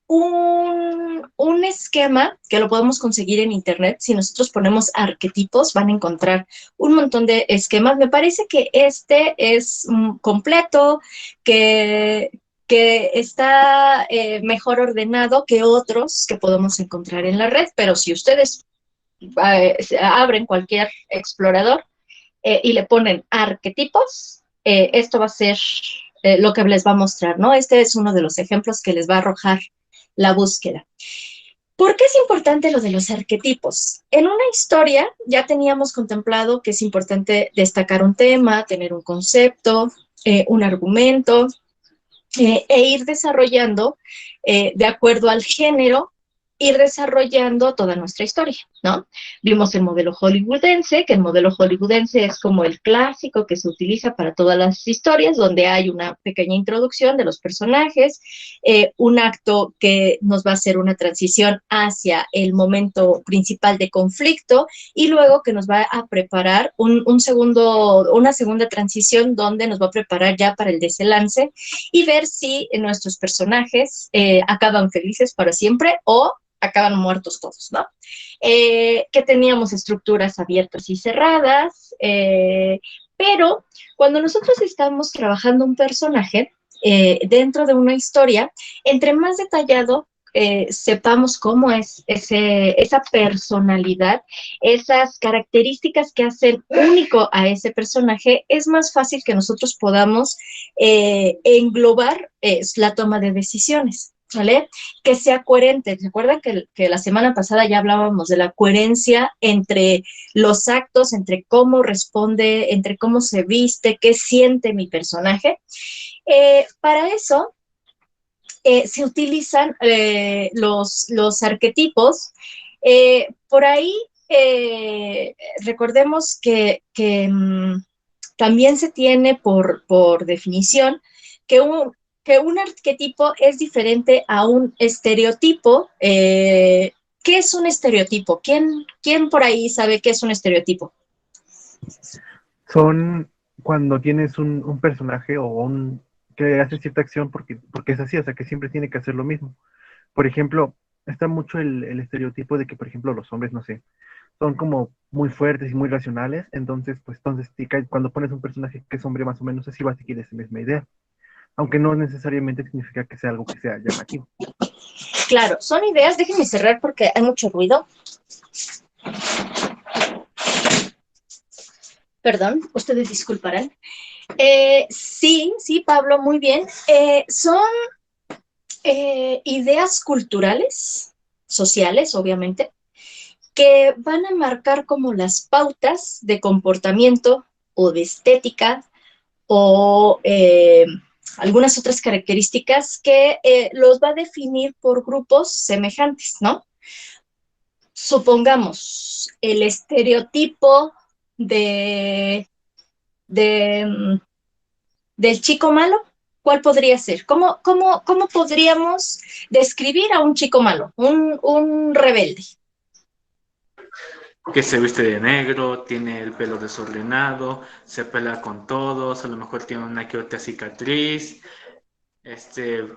un esquema que lo podemos conseguir en internet. Si nosotros ponemos arquetipos, van a encontrar un montón de esquemas. Me parece que este es completo, que está mejor ordenado que otros que podemos encontrar en la red, pero si ustedes abren cualquier explorador y le ponen arquetipos, esto va a ser lo que les va a mostrar, ¿no? Este es uno de los ejemplos que les va a arrojar la búsqueda. ¿Por qué es importante lo de los arquetipos? En una historia ya teníamos contemplado que es importante destacar un tema, tener un concepto, un argumento, e ir desarrollando, de acuerdo al género, ir desarrollando toda nuestra historia, ¿no? Vimos el modelo hollywoodense, que el modelo hollywoodense es como el clásico que se utiliza para todas las historias, donde hay una pequeña introducción de los personajes, un acto que nos va a hacer una transición hacia el momento principal de conflicto, y luego que nos va a preparar una segunda transición donde nos va a preparar ya para el desenlace y ver si nuestros personajes acaban felices para siempre o acaban muertos todos, ¿no? Que teníamos estructuras abiertas y cerradas, pero cuando nosotros estamos trabajando un personaje dentro de una historia, entre más detallado sepamos cómo es esa personalidad, esas características que hacen único a ese personaje, es más fácil que nosotros podamos englobar la toma de decisiones. ¿Vale? Que sea coherente. ¿Recuerdan que la semana pasada ya hablábamos de la coherencia entre los actos, entre cómo responde, entre cómo se viste, qué siente mi personaje? Para eso se utilizan los arquetipos. Por ahí recordemos que también se tiene por definición que un arquetipo es diferente a un estereotipo. ¿Qué es un estereotipo? ¿Quién por ahí sabe qué es un estereotipo? Son cuando tienes un personaje o un que hace cierta acción porque es así, o sea, que siempre tiene que hacer lo mismo. Por ejemplo, está mucho el estereotipo de que, por ejemplo, los hombres, no sé, son como muy fuertes y muy racionales, entonces cuando pones un personaje que es hombre más o menos así, va a seguir esa misma idea, aunque no necesariamente significa que sea algo que sea llamativo. Claro, son ideas, déjenme cerrar porque hay mucho ruido. Perdón, ustedes disculparán. Sí, sí, Pablo, muy bien. Son ideas culturales, sociales, obviamente, que van a marcar como las pautas de comportamiento o de estética o algunas otras características que los va a definir por grupos semejantes, ¿no? Supongamos el estereotipo de, de del chico malo, ¿cuál podría ser? ¿Cómo podríamos describir a un chico malo, un rebelde? Que se viste de negro, tiene el pelo desordenado, se pelea con todos, a lo mejor tiene una que otra cicatriz,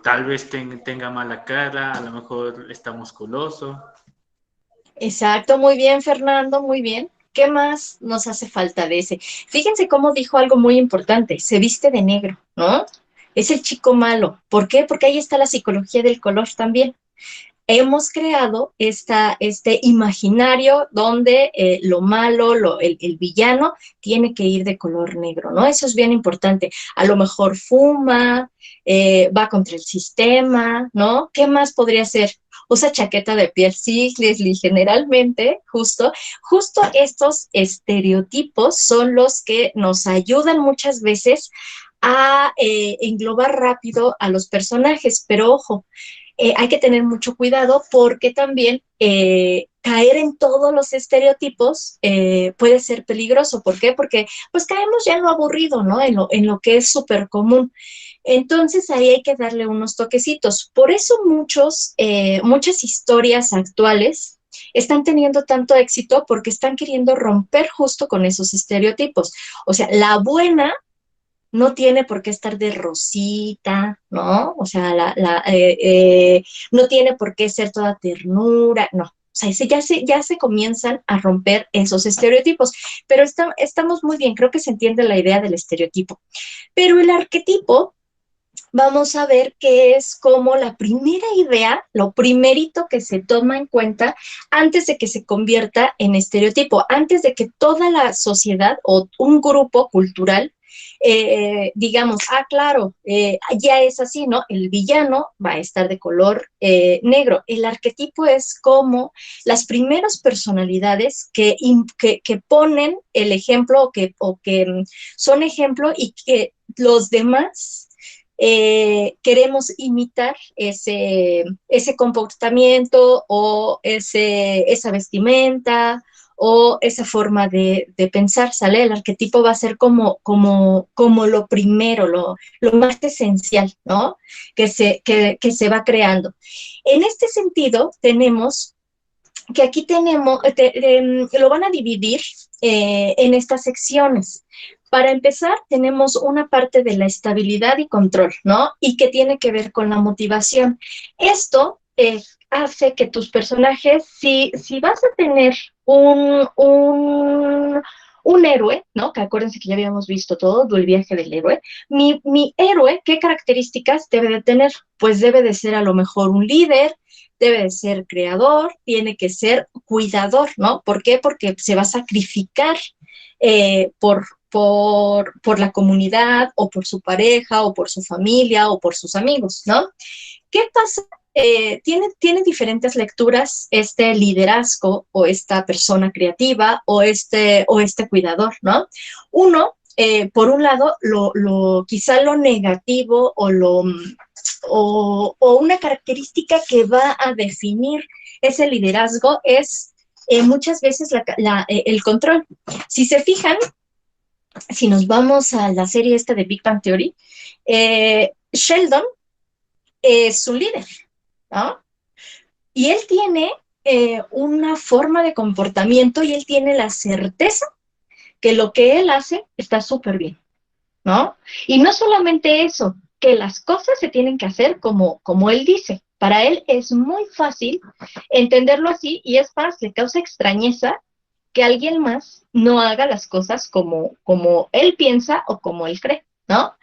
tal vez tenga mala cara, a lo mejor está musculoso. Exacto, muy bien, Fernando, muy bien. ¿Qué más nos hace falta de ese? Fíjense cómo dijo algo muy importante, se viste de negro, ¿no? Es el chico malo. ¿Por qué? Porque ahí está la psicología del color también. Hemos creado este imaginario donde lo malo, el villano, tiene que ir de color negro, ¿no? Eso es bien importante. A lo mejor fuma, va contra el sistema, ¿no? ¿Qué más podría ser? Usa chaqueta de piel, sí, Leslie, generalmente, justo estos estereotipos son los que nos ayudan muchas veces a englobar rápido a los personajes, pero ojo, hay que tener mucho cuidado porque también caer en todos los estereotipos puede ser peligroso. ¿Por qué? Porque pues caemos ya en lo aburrido, ¿no? En lo que es súper común. Entonces ahí hay que darle unos toquecitos. Por eso muchas historias actuales están teniendo tanto éxito porque están queriendo romper justo con esos estereotipos. O sea, la buena no tiene por qué estar de rosita, ¿no? O sea, no tiene por qué ser toda ternura, no. O sea, ya se comienzan a romper esos estereotipos, pero estamos muy bien, creo que se entiende la idea del estereotipo. Pero el arquetipo, vamos a ver que es como la primera idea, lo primerito que se toma en cuenta antes de que se convierta en estereotipo, antes de que toda la sociedad o un grupo cultural digamos, claro, ya es así, ¿no? El villano va a estar de color negro. El arquetipo es como las primeras personalidades que ponen el ejemplo o que son ejemplo y que los demás queremos imitar ese comportamiento o esa vestimenta o esa forma de pensar, ¿sale? El arquetipo va a ser como lo primero, lo más esencial, ¿no? Que se va creando. En este sentido, tenemos que aquí lo van a dividir en estas secciones. Para empezar, tenemos una parte de la estabilidad y control, ¿no? Y que tiene que ver con la motivación. Esto hace que tus personajes, si vas a tener un héroe, ¿no? Que acuérdense que ya habíamos visto todo del viaje del héroe. Mi héroe, ¿qué características debe de tener? Pues debe de ser a lo mejor un líder, debe de ser creador, tiene que ser cuidador, ¿no? ¿Por qué? Porque se va a sacrificar por la comunidad o por su pareja o por su familia o por sus amigos, ¿no? ¿Qué pasa? Tiene diferentes lecturas este liderazgo o esta persona creativa o este cuidador, ¿no? Uno, por un lado, quizá lo negativo o una característica que va a definir ese liderazgo es muchas veces el control. Si se fijan, si nos vamos a la serie esta de Big Bang Theory, Sheldon es un líder, ¿no? Y él tiene una forma de comportamiento y él tiene la certeza que lo que él hace está súper bien, ¿no? Y no solamente eso, que las cosas se tienen que hacer como él dice. Para él es muy fácil entenderlo así y es más, le causa extrañeza que alguien más no haga las cosas como él piensa o como él cree, ¿no?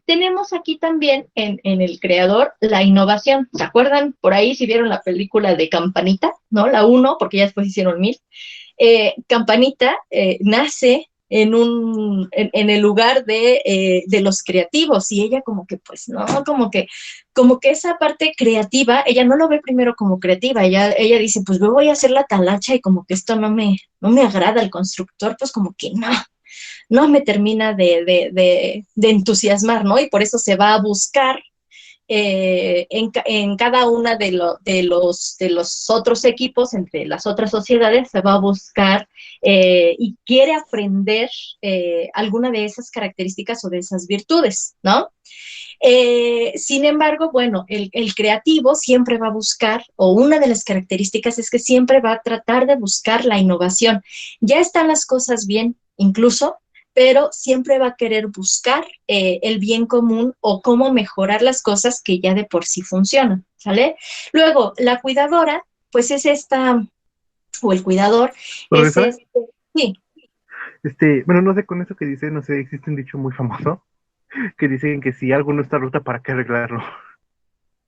Tenemos aquí también en el creador la innovación. ¿Se acuerdan? Por ahí si vieron la película de Campanita, ¿no? La 1, porque ya después hicieron 1000. Campanita nace en el lugar de los creativos y ella como que pues no, como que esa parte creativa, ella no lo ve primero como creativa, ella dice pues yo voy a hacer la talacha y como que esto no me agrada al constructor, pues como que no me termina de entusiasmar, ¿no? Y por eso se va a buscar en cada una de los otros equipos, entre las otras sociedades, se va a buscar y quiere aprender alguna de esas características o de esas virtudes, ¿no? Sin embargo, bueno, el creativo siempre va a buscar, o una de las características es que siempre va a tratar de buscar la innovación. Ya están las cosas bien, incluso, pero siempre va a querer buscar el bien común o cómo mejorar las cosas que ya de por sí funcionan, ¿sale? Luego, la cuidadora, pues es esta, o el cuidador, es ¿Profesora? sí. Bueno, no sé, con eso que dice, no sé, existe un dicho muy famoso que dicen que si algo no está rota, ¿para qué arreglarlo?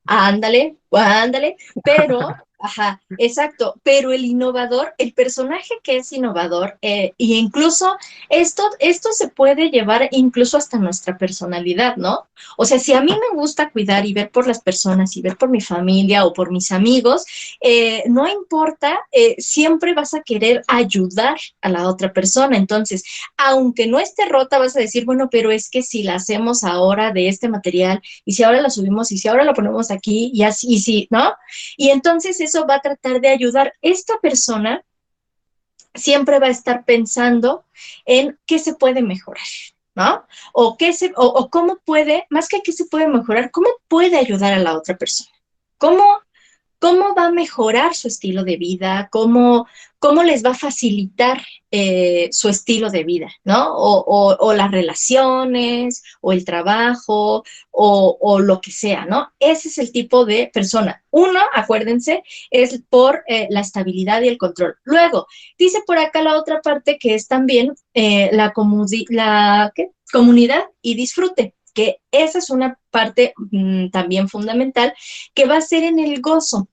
Ándale, ándale, pero, ajá, exacto, pero el innovador, el personaje que es innovador, y incluso esto se puede llevar incluso hasta nuestra personalidad, ¿no? O sea, si a mí me gusta cuidar y ver por las personas y ver por mi familia o por mis amigos, no importa, siempre vas a querer ayudar a la otra persona. Entonces, aunque no esté rota, vas a decir, bueno, pero es que si la hacemos ahora de este material, y si ahora la subimos, y si ahora la ponemos aquí, y así, y si, ¿no? Y entonces eso va a tratar de ayudar. Esta persona siempre va a estar pensando en qué se puede mejorar, ¿no? O cómo puede, más que qué se puede mejorar, cómo puede ayudar a la otra persona. ¿Cómo cómo va a mejorar su estilo de vida, cómo les va a facilitar su estilo de vida, ¿no? O las relaciones, o el trabajo, o lo que sea, ¿no? Ese es el tipo de persona. Uno, acuérdense, es por la estabilidad y el control. Luego, dice por acá la otra parte que es también ¿qué? Comunidad y disfrute, que esa es una parte también fundamental que va a ser en el gozo.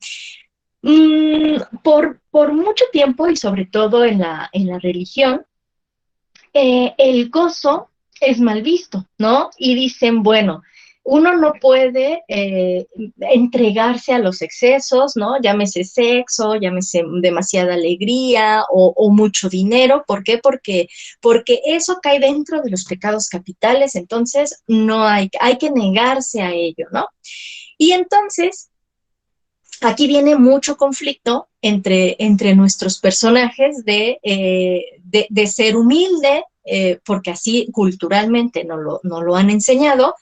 Por mucho tiempo y sobre todo en la religión, el gozo es mal visto, ¿no? Y dicen, bueno, uno no puede entregarse a los excesos, ¿no? Llámese sexo, llámese demasiada alegría o mucho dinero. ¿Por qué? Porque eso cae dentro de los pecados capitales, entonces no hay que negarse a ello, ¿no? Y entonces aquí viene mucho conflicto entre nuestros personajes de ser humilde, porque así culturalmente no lo han enseñado,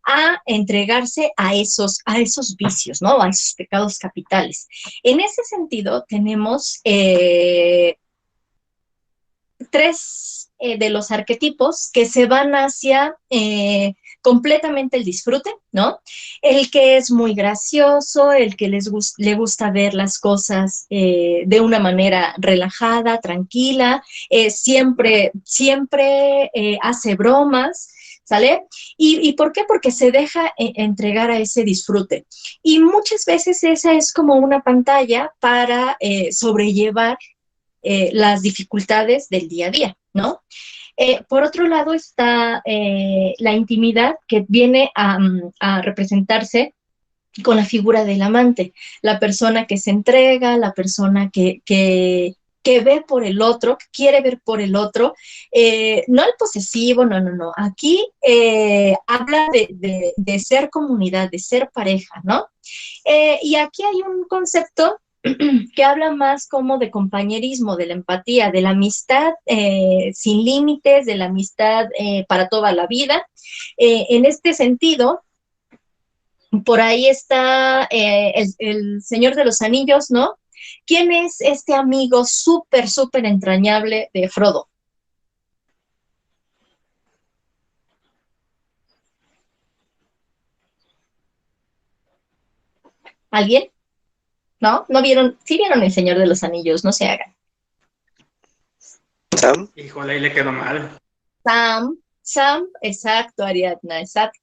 a entregarse a esos vicios, ¿no? A esos pecados capitales. En ese sentido, tenemos tres de los arquetipos que se van hacia completamente el disfrute, ¿no? El que es muy gracioso, el que le gusta ver las cosas de una manera relajada, tranquila, siempre hace bromas, ¿sale? ¿Y por qué? Porque se deja entregar a ese disfrute. Y muchas veces esa es como una pantalla para sobrellevar las dificultades del día a día, ¿no? Por otro lado está la intimidad que viene a representarse con la figura del amante, la persona que se entrega, la persona que ve por el otro, que quiere ver por el otro, no el posesivo, no. Aquí habla de ser comunidad, de ser pareja, ¿no? Y aquí hay un concepto que habla más como de compañerismo, de la empatía, de la amistad sin límites, de la amistad para toda la vida. En este sentido, por ahí está el Señor de los Anillos, ¿no? ¿Quién es este amigo súper entrañable de Frodo? ¿Alguien? ¿No? ¿No vieron? Sí vieron el Señor de los Anillos, no se hagan. ¿Sam? Híjole, ahí le quedó mal. Sam, exacto, Ariadna, exacto.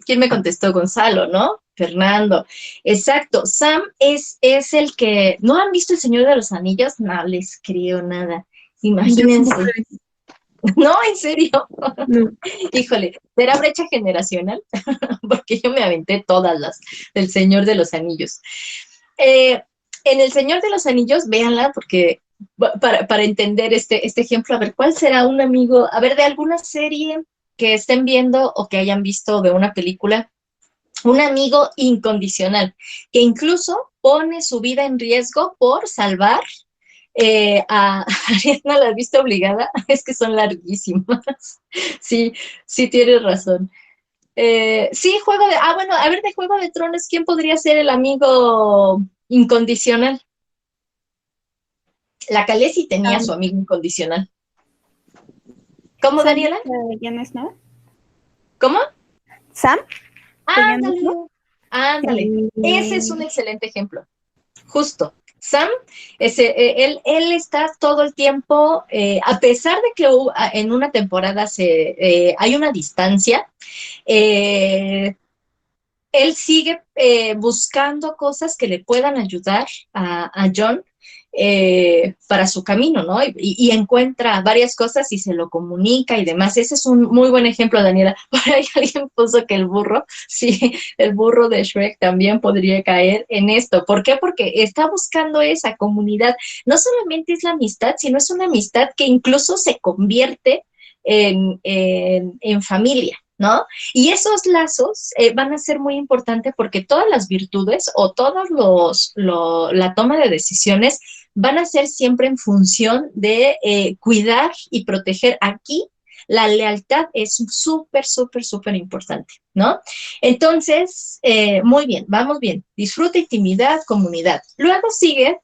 ¿Quién me contestó? Gonzalo, ¿no? Fernando, exacto. Sam es el que... ¿No han visto El Señor de los Anillos? No les creo nada. Imagínense. No, en serio. No. Híjole, ¿será brecha generacional? Porque yo me aventé todas las del Señor de los Anillos. En El Señor de los Anillos, véanla, porque para entender este ejemplo, a ver, ¿cuál será un amigo? A ver, de alguna serie que estén viendo o que hayan visto de una película, un amigo incondicional, que incluso pone su vida en riesgo por salvar a Ariadna. ¿La has visto obligada? Es que son larguísimas. Sí, sí tienes razón. Sí, bueno, a ver, de Juego de Tronos, ¿quién podría ser el amigo incondicional? La Khaleesi tenía su amigo incondicional. ¿Cómo, Sam Daniela? Jon Snow. ¿Cómo? Sam. Ándale, ándale. Ese es un excelente ejemplo. Justo. Sam, él está todo el tiempo, a pesar de que en una temporada hay una distancia, él sigue buscando cosas que le puedan ayudar a Jon para su camino, ¿no? Y encuentra varias cosas y se lo comunica y demás. Ese es un muy buen ejemplo, Daniela. Por ahí alguien puso que el burro, sí, el burro de Shrek también podría caer en esto. ¿Por qué? Porque está buscando esa comunidad. No solamente es la amistad, sino es una amistad que incluso se convierte en familia, ¿no? Y esos lazos van a ser muy importantes porque todas las virtudes o la toma de decisiones van a ser siempre en función de cuidar y proteger aquí La lealtad es súper, súper, súper importante, ¿no? Entonces, muy bien, vamos bien. Disfruta, intimidad, comunidad. Luego sigue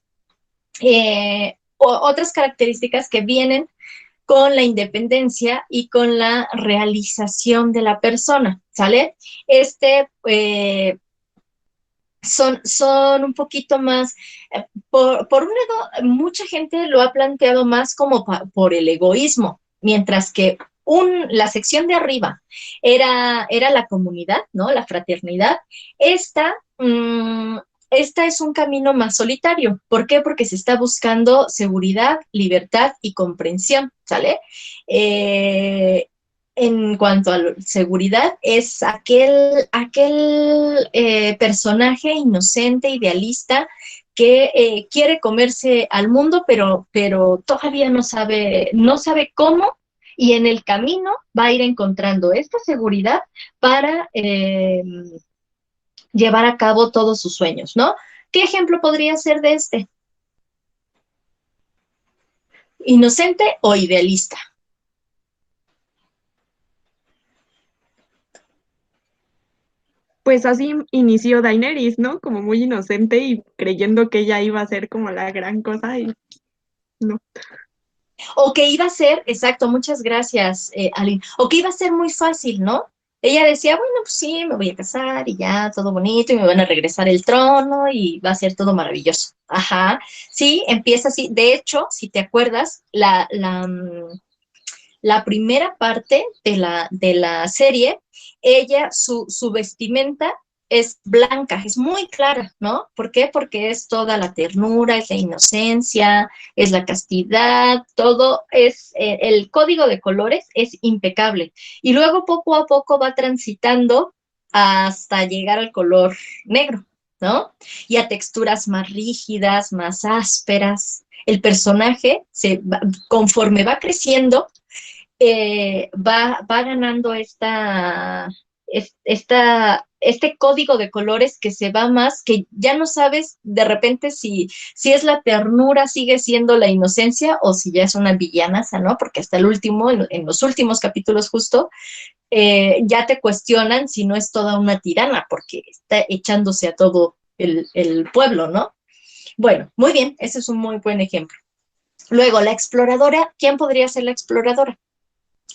otras características que vienen con la independencia y con la realización de la persona, ¿sale? Son un poquito más, por un lado, mucha gente lo ha planteado más como por el egoísmo, mientras que la sección de arriba era la comunidad, ¿no? La fraternidad. Esta, mm, esta es un camino más solitario. ¿Por qué? Porque se está buscando seguridad, libertad y comprensión, ¿sale? Eh, en cuanto a seguridad, es aquel personaje inocente, idealista, que quiere comerse al mundo, pero todavía no sabe cómo, y en el camino va a ir encontrando esta seguridad para llevar a cabo todos sus sueños, ¿no? ¿Qué ejemplo podría ser de este? ¿Inocente o idealista? Pues así inició Daenerys, ¿no? Como muy inocente y creyendo que ella iba a ser como la gran cosa y no. O que iba a ser, exacto, muchas gracias, Aline, o que iba a ser muy fácil, ¿no? Ella decía, bueno, pues sí, me voy a casar y ya, todo bonito, y me van a regresar el trono y va a ser todo maravilloso. Ajá, sí, empieza así. De hecho, si te acuerdas, la primera parte de la serie, ella, su vestimenta es blanca, es muy clara, ¿no? ¿Por qué? Porque es toda la ternura, es la inocencia, es la castidad, todo es, el código de colores es impecable. Y luego poco a poco va transitando hasta llegar al color negro, ¿no? Y a texturas más rígidas, más ásperas. El personaje, conforme va creciendo, va ganando este código de colores que se va más, que ya no sabes de repente si es la ternura, sigue siendo la inocencia, o si ya es una villanaza, ¿no? Porque hasta el último, en los últimos capítulos justo, ya te cuestionan si no es toda una tirana, porque está echándose a todo el pueblo, ¿no? Bueno, muy bien, ese es un muy buen ejemplo. Luego, la exploradora, ¿quién podría ser la exploradora?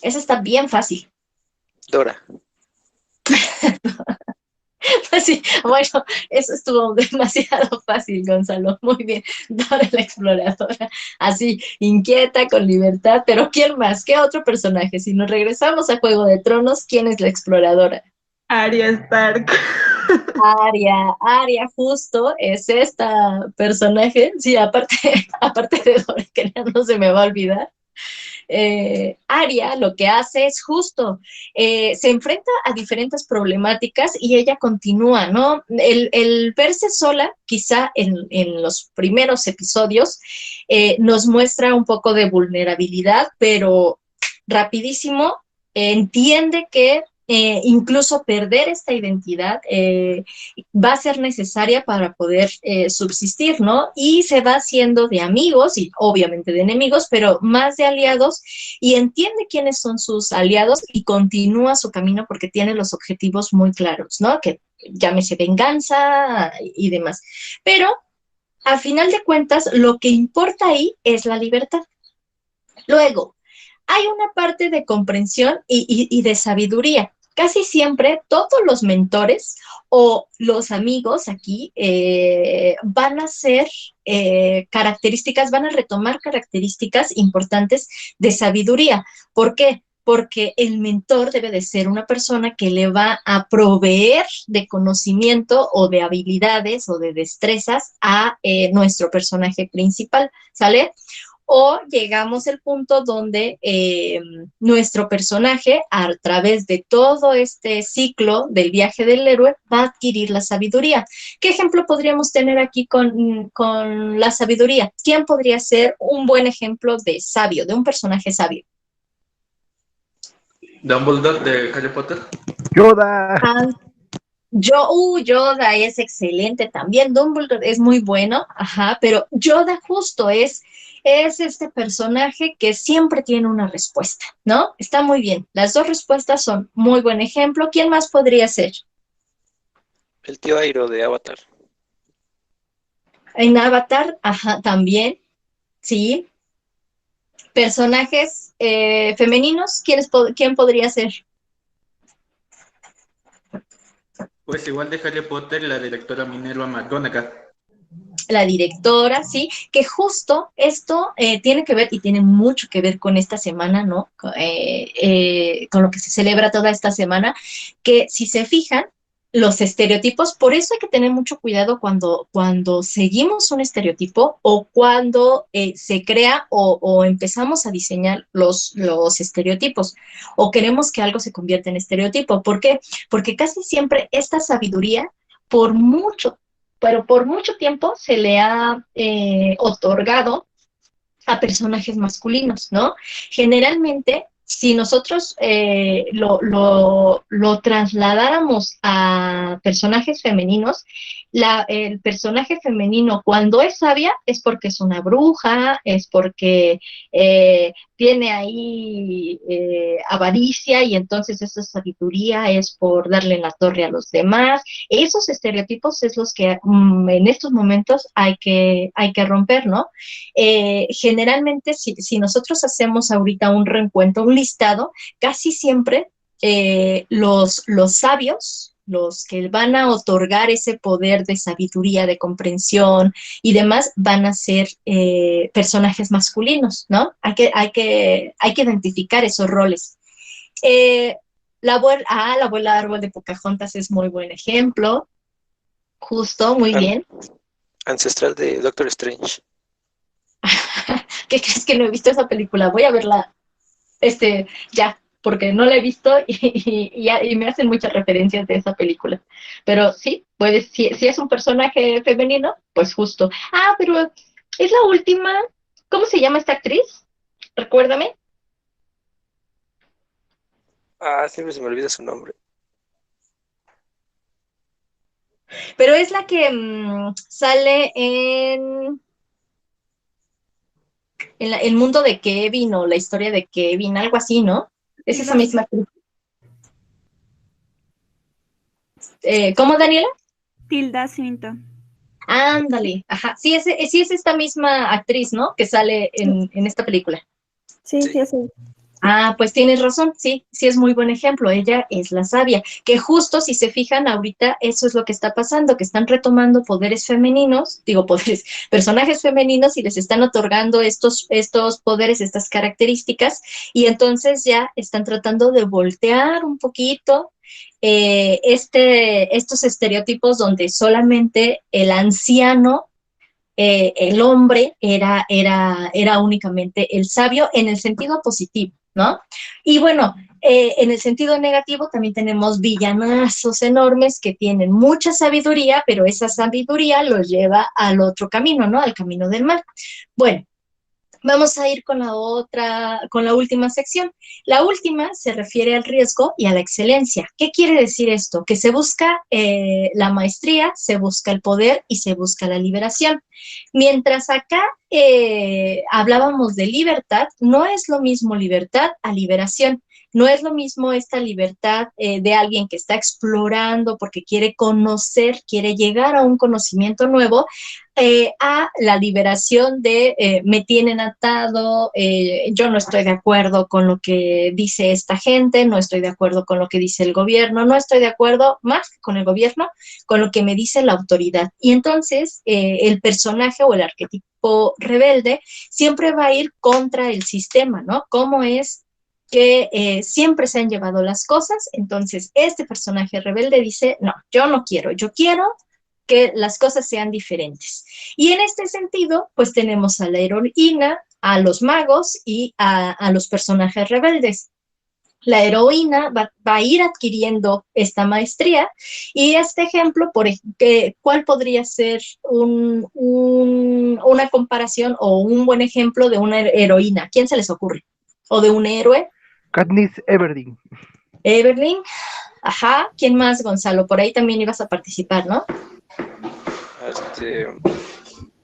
Esa está bien fácil. Dora. Sí, bueno, eso estuvo demasiado fácil, Gonzalo. Muy bien. Dora la exploradora. Así, inquieta, con libertad. Pero ¿quién más? ¿Qué otro personaje? Si nos regresamos a Juego de Tronos, ¿quién es la exploradora? Arya Stark. Arya justo es esta personaje. Sí, aparte, aparte de Dora, que ya no se me va a olvidar. Arya lo que hace es justo, se enfrenta a diferentes problemáticas y ella continúa, ¿no? El verse sola, quizá en los primeros episodios, nos muestra un poco de vulnerabilidad, pero rapidísimo entiende que incluso perder esta identidad va a ser necesaria para poder subsistir, ¿no? Y se va haciendo de amigos y obviamente de enemigos, pero más de aliados, y entiende quiénes son sus aliados y continúa su camino porque tiene los objetivos muy claros, ¿no? Que llámese venganza y demás. Pero a final de cuentas, lo que importa ahí es la libertad. Luego, hay una parte de comprensión y de sabiduría. Casi siempre todos los mentores o los amigos aquí van a ser características, van a retomar características importantes de sabiduría. ¿Por qué? Porque el mentor debe de ser una persona que le va a proveer de conocimiento o de habilidades o de destrezas a nuestro personaje principal, ¿sale? O llegamos al punto donde nuestro personaje, a través de todo este ciclo del viaje del héroe, va a adquirir la sabiduría. ¿Qué ejemplo podríamos tener aquí con la sabiduría? ¿Quién podría ser un buen ejemplo de sabio, de un personaje sabio? Dumbledore de Harry Potter. Yoda. Yoda es excelente también, Dumbledore es muy bueno, ajá, pero Yoda justo es es este personaje que siempre tiene una respuesta, ¿no? Está muy bien. Las dos respuestas son muy buen ejemplo. ¿Quién más podría ser? El tío Airo de Avatar. En Avatar, ajá, también, sí. Personajes femeninos, ¿quién podría ser? Pues igual de Harry Potter, la directora Minerva McGonagall. La directora, sí, que justo esto tiene que ver y tiene mucho que ver con esta semana, ¿no? Con lo que se celebra toda esta semana, que si se fijan, los estereotipos, por eso hay que tener mucho cuidado cuando seguimos un estereotipo o cuando se crea o empezamos a diseñar los estereotipos o queremos que algo se convierta en estereotipo. ¿Por qué? Porque casi siempre esta sabiduría, por mucho pero por mucho tiempo se le ha otorgado a personajes masculinos, ¿no? Generalmente, si nosotros lo trasladáramos a personajes femeninos, el personaje femenino cuando es sabia es porque es una bruja, es porque tiene ahí avaricia y entonces esa sabiduría es por darle la torre a los demás. Esos estereotipos es los que en estos momentos hay que romper, ¿no? Generalmente, si nosotros hacemos ahorita un reencuentro, un listado, casi siempre los sabios, los que van a otorgar ese poder de sabiduría, de comprensión y demás, van a ser personajes masculinos, ¿no? Hay que identificar esos roles. La abuela árbol de Pocahontas es muy buen ejemplo. Justo, muy bien. Ancestral de Doctor Strange. ¿Qué crees que no he visto esa película? Voy a verla ya, porque no la he visto y me hacen muchas referencias de esa película. Pero sí, pues si es un personaje femenino, pues justo. Ah, pero es la última. ¿Cómo se llama esta actriz? Recuérdame. Siempre se me olvida su nombre. Pero es la que sale en el mundo de Kevin o la historia de Kevin, algo así, ¿no? Es esa misma actriz. ¿Cómo, Daniela? Tilda Swinton. Ándale, ajá. Sí es esta misma actriz, ¿no? Que sale en esta película. Sí, sí, sí. Ah, pues tienes razón, sí es muy buen ejemplo, ella es la sabia, que justo si se fijan ahorita eso es lo que está pasando, que están retomando poderes femeninos, personajes femeninos y les están otorgando estos poderes, estas características, y entonces ya están tratando de voltear un poquito estos estereotipos donde solamente el anciano el hombre era únicamente el sabio en el sentido positivo, ¿no? Y bueno, en el sentido negativo también tenemos villanazos enormes que tienen mucha sabiduría, pero esa sabiduría los lleva al otro camino, ¿no? Al camino del mal. Bueno, vamos a ir con la última sección. La última se refiere al riesgo y a la excelencia. ¿Qué quiere decir esto? Que se busca la maestría, se busca el poder y se busca la liberación. Mientras acá hablábamos de libertad, no es lo mismo libertad a liberación. No es lo mismo esta libertad de alguien que está explorando porque quiere conocer, quiere llegar a un conocimiento nuevo, a la liberación de me tienen atado, yo no estoy de acuerdo con lo que dice esta gente, no estoy de acuerdo con lo que dice el gobierno, no estoy de acuerdo más que con el gobierno, con lo que me dice la autoridad. Y entonces el personaje o el arquetipo rebelde siempre va a ir contra el sistema, ¿no? ¿Cómo es que siempre se han llevado las cosas? Entonces este personaje rebelde dice, no, yo no quiero, yo quiero que las cosas sean diferentes. Y en este sentido, pues tenemos a la heroína, a los magos y a los personajes rebeldes. La heroína va a ir adquiriendo esta maestría y este ejemplo, ¿cuál podría ser una comparación o un buen ejemplo de una heroína? ¿Quién se les ocurre? ¿O de un héroe? Katniss Everdeen. Evelyn, ajá. ¿Quién más, Gonzalo? Por ahí también ibas a participar, ¿no?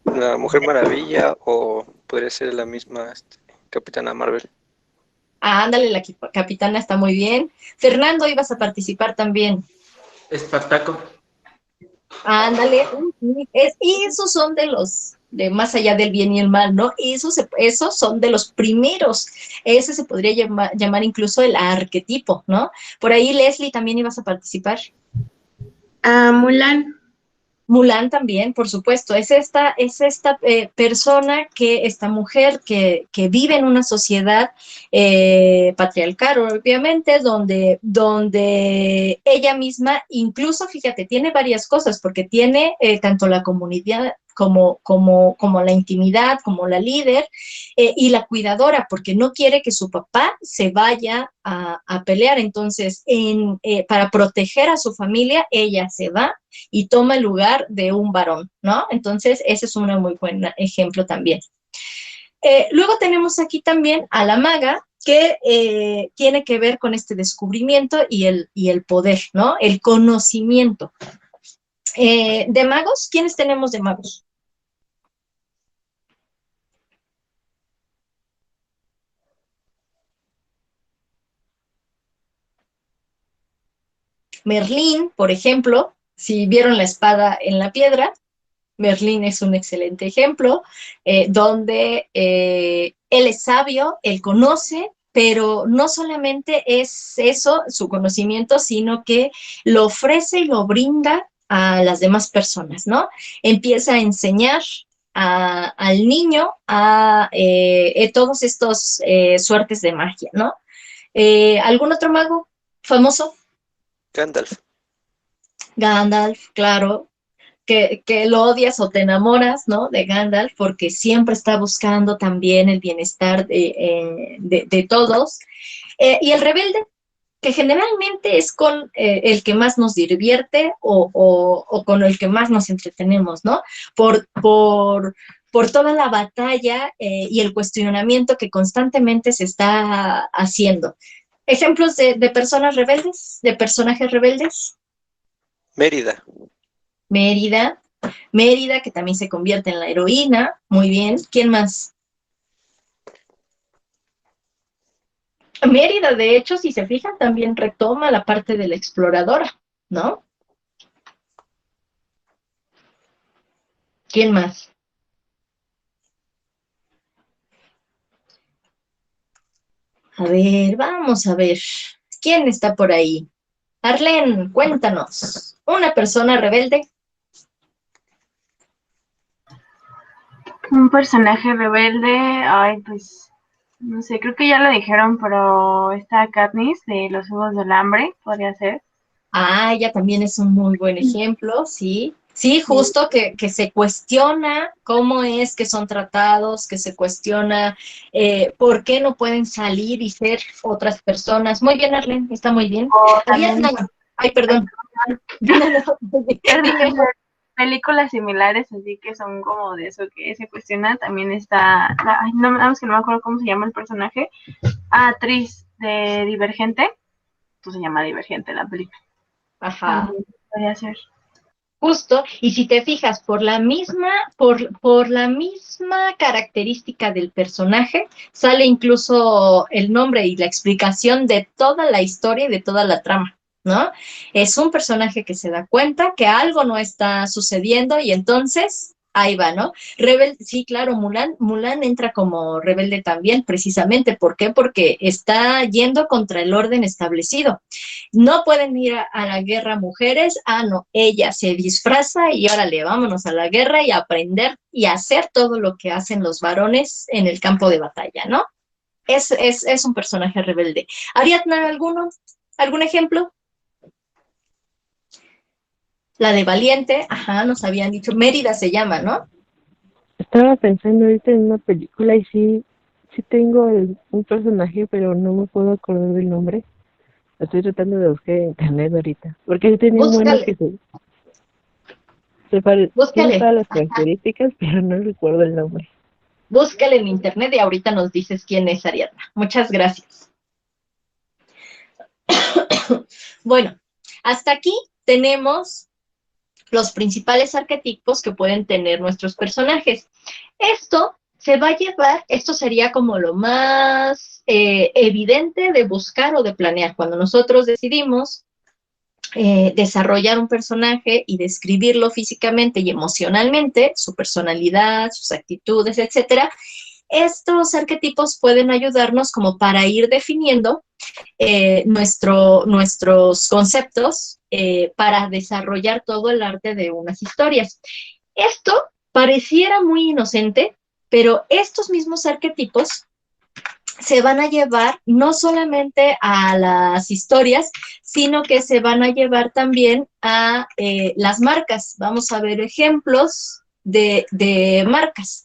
La Mujer Maravilla o podría ser la misma Capitana Marvel. Ah, ándale, la capitana está muy bien. Fernando, ibas a participar también. Espartaco. Ándale, y esos son de más allá del bien y el mal, ¿no? Esos son de los primeros. Ese se podría llamar incluso el arquetipo, ¿no? Por ahí, Leslie, también ibas a participar. Mulan. Mulan también, por supuesto, es esta persona, esta mujer que vive en una sociedad patriarcal, obviamente, donde ella misma, incluso, fíjate, tiene varias cosas, porque tiene tanto la comunidad como la intimidad, como la líder, y la cuidadora, porque no quiere que su papá se vaya a pelear. Entonces, para proteger a su familia, ella se va y toma el lugar de un varón, ¿no? Entonces, ese es un muy buen ejemplo también. Luego tenemos aquí también a la maga, que tiene que ver con este descubrimiento y el poder, ¿no? El conocimiento. De magos, ¿quiénes tenemos de magos? Merlín, por ejemplo, si vieron la espada en la piedra, Merlín es un excelente ejemplo, donde él es sabio, él conoce, pero no solamente es eso, su conocimiento, sino que lo ofrece y lo brinda a las demás personas, ¿no? Empieza a enseñar al niño a todos estos suertes de magia, ¿no? ¿Algún otro mago famoso? Gandalf. Gandalf, claro, que lo odias o te enamoras, ¿no? De Gandalf, porque siempre está buscando también el bienestar de todos. Y el rebelde, que generalmente es con el que más nos divierte o con el que más nos entretenemos, ¿no? Por toda la batalla y el cuestionamiento que constantemente se está haciendo. ¿Ejemplos de personas rebeldes, de personajes rebeldes? Mérida. Mérida, que también se convierte en la heroína. Muy bien. ¿Quién más? Mérida, de hecho, si se fijan, también retoma la parte de la exploradora, ¿no? ¿Quién más? A ver, vamos a ver. ¿Quién está por ahí? Arlene, cuéntanos. ¿Una persona rebelde? Un personaje rebelde, ay, pues, no sé, creo que ya lo dijeron, pero está Katniss de los Juegos del Hambre, podría ser. Ah, ella también es un muy buen ejemplo, sí. Sí, justo que se cuestiona cómo es que son tratados, que se cuestiona por qué no pueden salir y ser otras personas. Muy bien, Arlene, está muy bien. O también, Ay, perdón. Dime. películas similares, así que son como de eso que se cuestiona. También está, ay, no, nada más que no me acuerdo cómo se llama el personaje. Tris de Divergente. Pues se llama Divergente la película. Ajá. También podría ser. Justo, y si te fijas, por la misma característica del personaje, sale incluso el nombre y la explicación de toda la historia y de toda la trama, ¿no? Es un personaje que se da cuenta que algo no está sucediendo y entonces ahí va, ¿no? Rebelde, sí, claro, Mulan entra como rebelde también, precisamente. ¿Por qué? Porque está yendo contra el orden establecido. No pueden ir a la guerra mujeres, no, ella se disfraza y órale, vámonos a la guerra y aprender y hacer todo lo que hacen los varones en el campo de batalla, ¿no? Es un personaje rebelde. Ariadna, ¿algún ejemplo? La de Valiente, ajá, nos habían dicho, Mérida se llama, ¿no? Estaba pensando ahorita en una película y sí tengo un personaje, pero no me puedo acordar del nombre. Lo estoy tratando de buscar en internet ahorita. Porque sí tenía buenas que tiene todas las características, pero no recuerdo el nombre. Búscale en internet y ahorita nos dices quién es Ariadna. Muchas gracias. Bueno, hasta aquí tenemos los principales arquetipos que pueden tener nuestros personajes. Esto se va a llevar, esto sería como lo más evidente de buscar o de planear. Cuando nosotros decidimos desarrollar un personaje y describirlo físicamente y emocionalmente, su personalidad, sus actitudes, etcétera, estos arquetipos pueden ayudarnos como para ir definiendo nuestros conceptos para desarrollar todo el arte de unas historias. Esto pareciera muy inocente, pero estos mismos arquetipos se van a llevar no solamente a las historias, sino que se van a llevar también a las marcas. Vamos a ver ejemplos de marcas.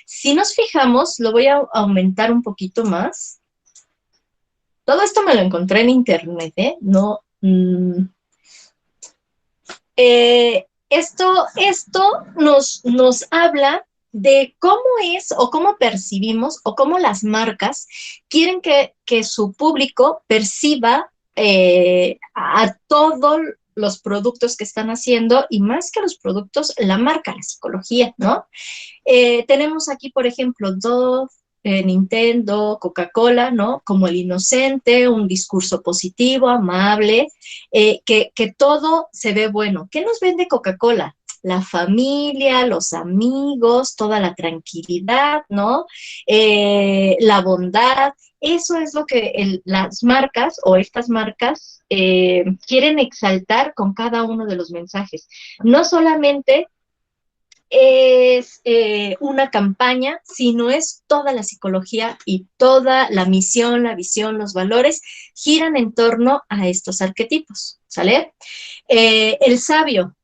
Si nos fijamos, lo voy a aumentar un poquito más. Todo esto me lo encontré en internet, ¿eh? No. Esto nos habla de cómo es o cómo percibimos o cómo las marcas quieren que su público perciba a todos los productos que están haciendo y más que los productos, la marca, la psicología, ¿no? Tenemos aquí, por ejemplo, Dove, Nintendo, Coca-Cola, ¿no? Como el inocente, un discurso positivo, amable, que todo se ve bueno. ¿Qué nos vende Coca-Cola? La familia, los amigos, toda la tranquilidad, ¿no? La bondad. Eso es lo que las marcas o estas marcas quieren exaltar con cada uno de los mensajes. No solamente es una campaña, sino es toda la psicología y toda la misión, la visión, los valores giran en torno a estos arquetipos, ¿sale? El sabio,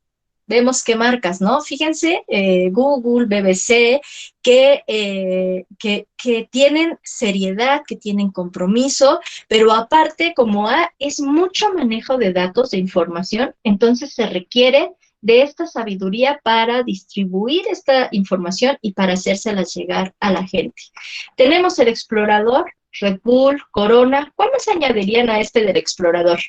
vemos qué marcas, ¿no? Fíjense, Google, BBC, que tienen seriedad, que tienen compromiso, pero aparte, como es mucho manejo de datos, de información, entonces se requiere de esta sabiduría para distribuir esta información y para hacérsela llegar a la gente. Tenemos el explorador, Red Bull, Corona. ¿Cuál más añadirían a este del explorador?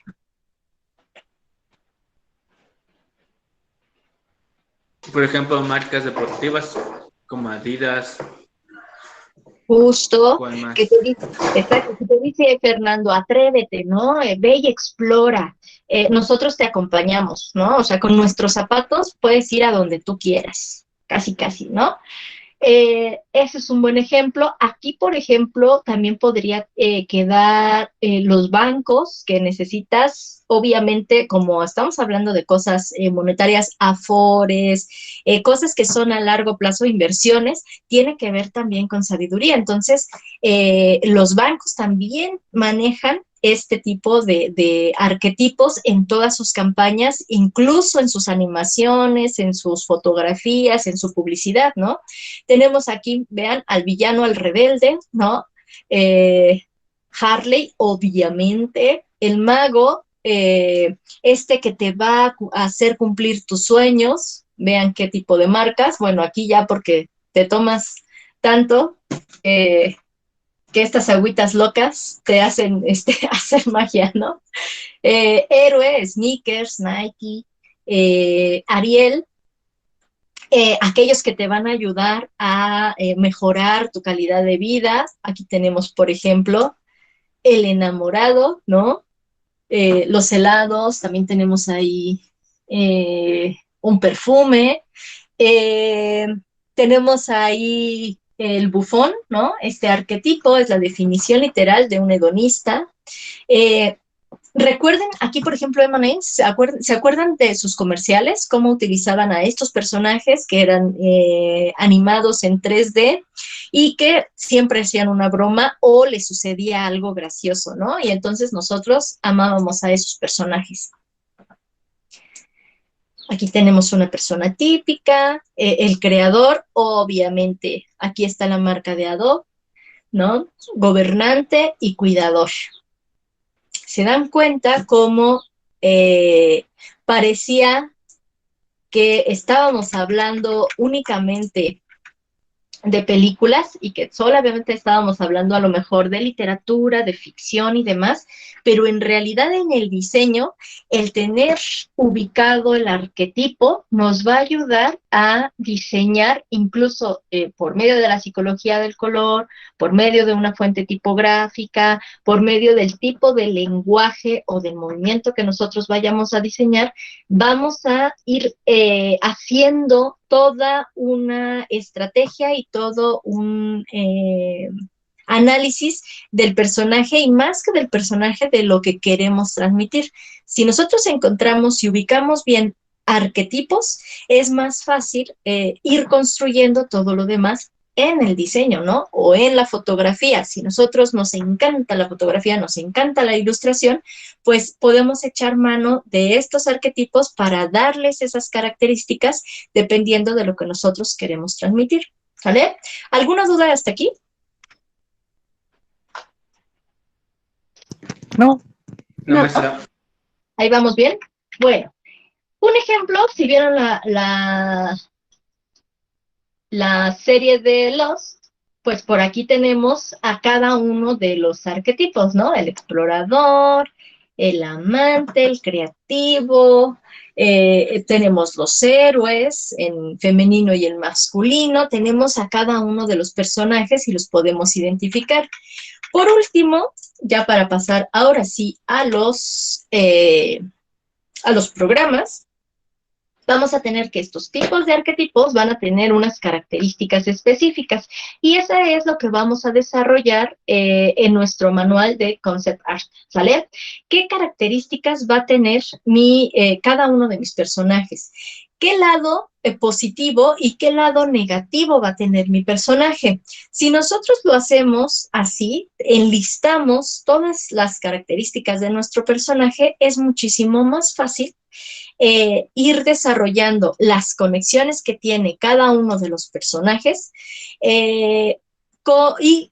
Por ejemplo, marcas deportivas como Adidas. Justo, que te dice Fernando, atrévete, ¿no? Ve y explora. Nosotros te acompañamos, ¿no? O sea, con nuestros zapatos puedes ir a donde tú quieras, casi, casi, ¿no? Ese es un buen ejemplo. Aquí, por ejemplo, también podría quedar los bancos que necesitas, obviamente, como estamos hablando de cosas monetarias, afores, cosas que son a largo plazo, inversiones, tiene que ver también con sabiduría. Entonces, los bancos también manejan este tipo de arquetipos en todas sus campañas, incluso en sus animaciones, en sus fotografías, en su publicidad, ¿no? Tenemos aquí, vean, al villano, al rebelde, ¿no? Harley, obviamente, el mago, este que te va a hacer cumplir tus sueños, vean qué tipo de marcas, bueno, aquí ya porque te tomas tanto, que estas agüitas locas te hacen hacer magia, ¿no? Héroe, Sneakers, Nike, Ariel, aquellos que te van a ayudar a mejorar tu calidad de vida. Aquí tenemos, por ejemplo, el enamorado, ¿no? Los helados, también tenemos ahí un perfume. Tenemos ahí el bufón, ¿no? Este arquetipo es la definición literal de un hedonista. Recuerden, aquí por ejemplo, M&M's, ¿se acuerdan de sus comerciales? Cómo utilizaban a estos personajes que eran animados en 3D y que siempre hacían una broma o les sucedía algo gracioso, ¿no? Y entonces nosotros amábamos a esos personajes. Aquí tenemos una persona típica, el creador, obviamente, aquí está la marca de Adobe, ¿no? Gobernante y cuidador. Se dan cuenta cómo parecía que estábamos hablando únicamente de películas y que solamente estábamos hablando a lo mejor de literatura, de ficción y demás, pero en realidad en el diseño, el tener ubicado el arquetipo nos va a ayudar a diseñar incluso por medio de la psicología del color, por medio de una fuente tipográfica, por medio del tipo de lenguaje o del movimiento que nosotros vayamos a diseñar, vamos a ir haciendo toda una estrategia y todo un análisis del personaje y más que del personaje de lo que queremos transmitir. Si nosotros encontramos y ubicamos bien arquetipos, es más fácil ir construyendo todo lo demás en el diseño, ¿no? O en la fotografía. Si nosotros nos encanta la fotografía, nos encanta la ilustración, pues podemos echar mano de estos arquetipos para darles esas características dependiendo de lo que nosotros queremos transmitir, ¿vale? ¿Alguna duda hasta aquí? No. No, No. maestra. Ahí vamos bien. Bueno, un ejemplo, si vieron la serie de Lost, pues por aquí tenemos a cada uno de los arquetipos, ¿no? El explorador, el amante, el creativo, tenemos los héroes en femenino y en masculino, tenemos a cada uno de los personajes y los podemos identificar. Por último, ya para pasar ahora sí a los programas, vamos a tener que estos tipos de arquetipos van a tener unas características específicas y esa es lo que vamos a desarrollar en nuestro manual de Concept Art, ¿sale? ¿Qué características va a tener cada uno de mis personajes? ¿Qué lado positivo y qué lado negativo va a tener mi personaje? Si nosotros lo hacemos así, enlistamos todas las características de nuestro personaje, es muchísimo más fácil ir desarrollando las conexiones que tiene cada uno de los personajes y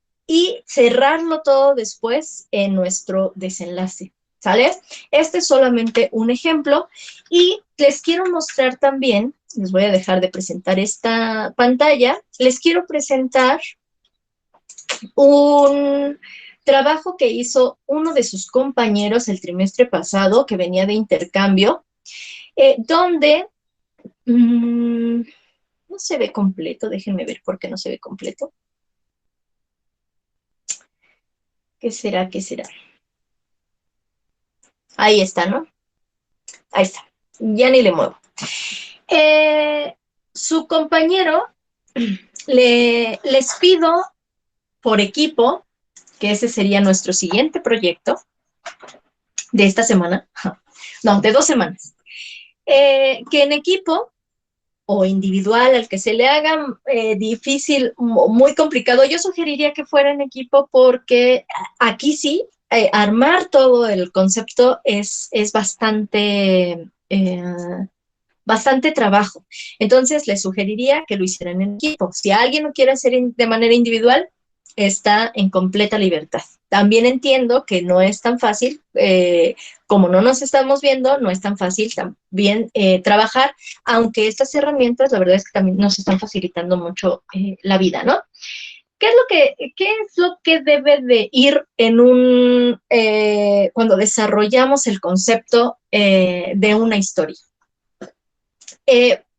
cerrarlo todo después en nuestro desenlace, ¿sale? Este es solamente un ejemplo y les quiero mostrar también, les voy a dejar de presentar esta pantalla, les quiero presentar un trabajo que hizo uno de sus compañeros el trimestre pasado, que venía de intercambio, donde no se ve completo, déjenme ver por qué no se ve completo. ¿Qué será? ¿Qué será? Ahí está, ¿no? Ahí está, ya ni le muevo. Su compañero les pido por equipo, que ese sería nuestro siguiente proyecto de esta semana, no, de 2 semanas, que en equipo o individual, al que se le haga difícil, muy complicado, yo sugeriría que fuera en equipo porque aquí sí, armar todo el concepto es bastante trabajo. Entonces, les sugeriría que lo hicieran en equipo. Si alguien lo quiere hacer de manera individual, está en completa libertad. También entiendo que no es tan fácil, como no nos estamos viendo, no es tan fácil también trabajar, aunque estas herramientas, la verdad es que también nos están facilitando mucho la vida, ¿no? ¿Qué es lo que debe de ir en cuando desarrollamos el concepto de una historia?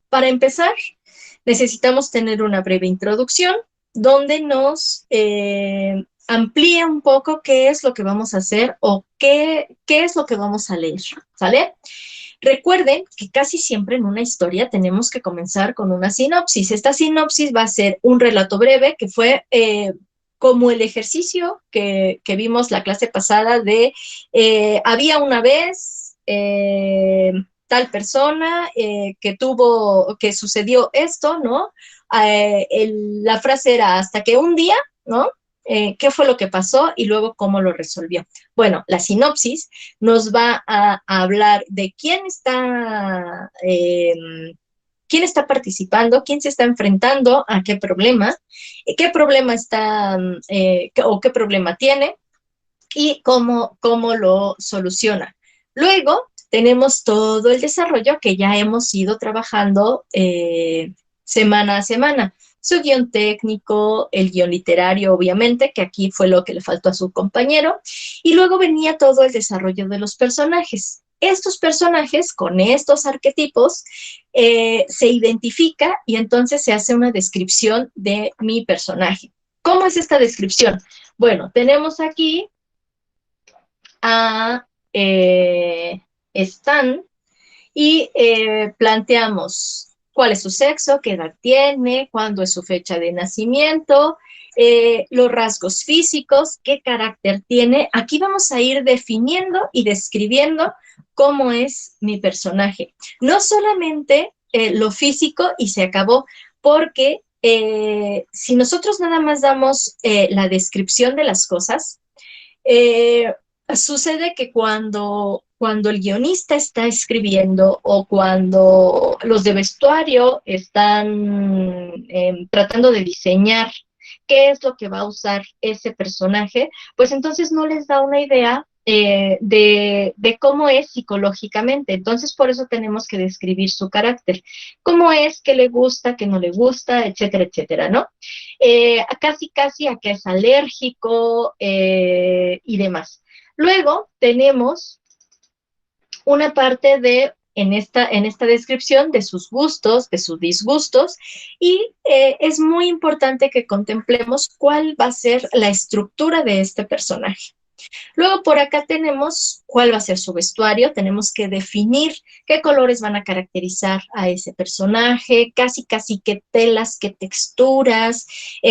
Para empezar, necesitamos tener una breve introducción donde nos amplía un poco qué es lo que vamos a hacer o qué es lo que vamos a leer, ¿sale? Recuerden que casi siempre en una historia tenemos que comenzar con una sinopsis. Esta sinopsis va a ser un relato breve que fue como el ejercicio que vimos la clase pasada de había una vez tal persona que sucedió esto, ¿no? La frase era hasta que un día, ¿no? ¿Qué fue lo que pasó? Y luego cómo lo resolvió. Bueno, la sinopsis nos va a hablar de quién está participando, quién se está enfrentando a qué problema está o qué problema tiene y cómo lo soluciona. Luego tenemos todo el desarrollo que ya hemos ido trabajando semana a semana. su guión técnico, el guión literario, obviamente, que aquí fue lo que le faltó a su compañero, y luego venía todo el desarrollo de los personajes. Estos personajes, con estos arquetipos, se identifica y entonces se hace una descripción de mi personaje. ¿Cómo es esta descripción? Bueno, tenemos aquí a Stan y planteamos cuál es su sexo, qué edad tiene, cuándo es su fecha de nacimiento, los rasgos físicos, qué carácter tiene. Aquí vamos a ir definiendo y describiendo cómo es mi personaje. No solamente lo físico y se acabó, porque si nosotros nada más damos la descripción de las cosas, sucede que cuando el guionista está escribiendo o cuando los de vestuario están tratando de diseñar qué es lo que va a usar ese personaje, pues entonces no les da una idea de cómo es psicológicamente. Entonces, por eso tenemos que describir su carácter. Cómo es, qué le gusta, qué no le gusta, etcétera, etcétera, ¿no? Casi a qué es alérgico y demás. Luego tenemos una parte en esta descripción de sus gustos, de sus disgustos, y es muy importante que contemplemos cuál va a ser la estructura de este personaje. Luego por acá tenemos cuál va a ser su vestuario, tenemos que definir qué colores van a caracterizar a ese personaje, casi qué telas, qué texturas,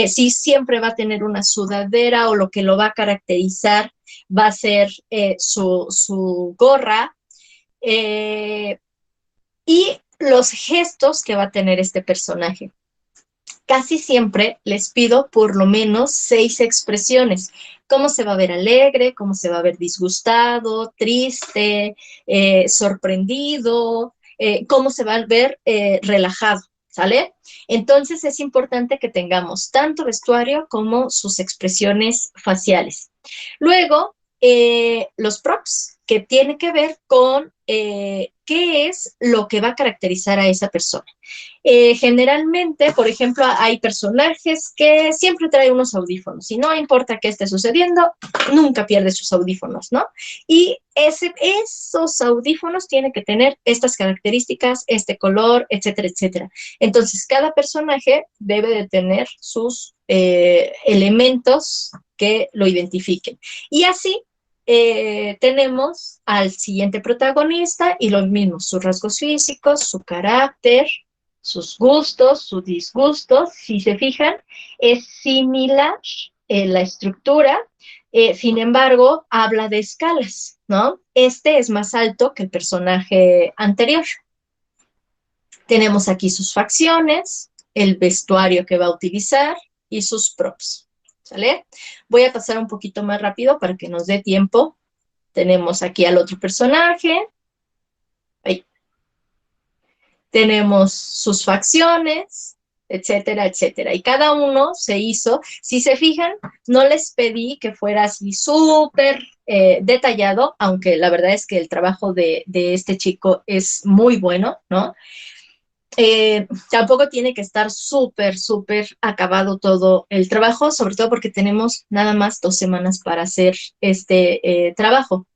si siempre va a tener una sudadera o lo que lo va a caracterizar va a ser su gorra, y los gestos que va a tener este personaje. Casi siempre les pido por lo menos 6 expresiones. Cómo se va a ver alegre, cómo se va a ver disgustado, triste, sorprendido, cómo se va a ver relajado, ¿sale? Entonces es importante que tengamos tanto vestuario como sus expresiones faciales. Luego, los props, que tiene que ver con qué es lo que va a caracterizar a esa persona. Generalmente, por ejemplo, hay personajes que siempre traen unos audífonos y no importa qué esté sucediendo, nunca pierde sus audífonos, ¿no? Y esos audífonos tienen que tener estas características, este color, etcétera, etcétera. Entonces, cada personaje debe de tener sus elementos que lo identifiquen. Y así tenemos al siguiente protagonista y los mismos, sus rasgos físicos, su carácter, sus gustos, sus disgustos. Si se fijan, es similar la estructura, sin embargo, habla de escalas, ¿no? Este es más alto que el personaje anterior. Tenemos aquí sus facciones, el vestuario que va a utilizar y sus props. ¿Sale? Voy a pasar un poquito más rápido para que nos dé tiempo. Tenemos aquí al otro personaje. Ahí. Tenemos sus facciones, etcétera, etcétera. Y cada uno se hizo, si se fijan, no les pedí que fuera así súper detallado, aunque la verdad es que el trabajo de este chico es muy bueno, ¿no? Tampoco tiene que estar súper acabado todo el trabajo, sobre todo porque tenemos nada más 2 semanas para hacer este trabajo.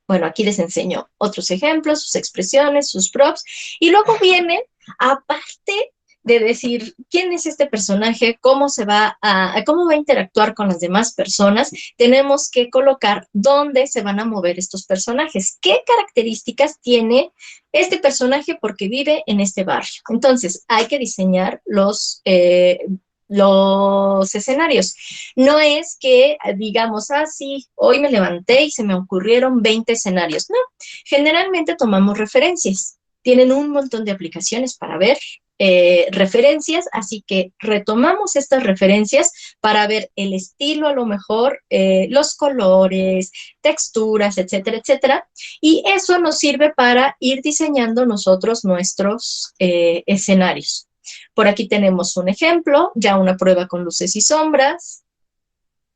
Bueno, aquí les enseño otros ejemplos, sus expresiones, sus props, y luego viene, aparte de decir quién es este personaje, cómo va a interactuar con las demás personas, tenemos que colocar dónde se van a mover estos personajes, qué características tiene este personaje porque vive en este barrio. Entonces, hay que diseñar los escenarios. No es que digamos, sí, hoy me levanté y se me ocurrieron 20 escenarios. No, generalmente tomamos referencias. Tienen un montón de aplicaciones para ver referencias, así que retomamos estas referencias para ver el estilo, a lo mejor, los colores, texturas, etcétera, etcétera, y eso nos sirve para ir diseñando nosotros nuestros escenarios. Por aquí tenemos un ejemplo, ya una prueba con luces y sombras,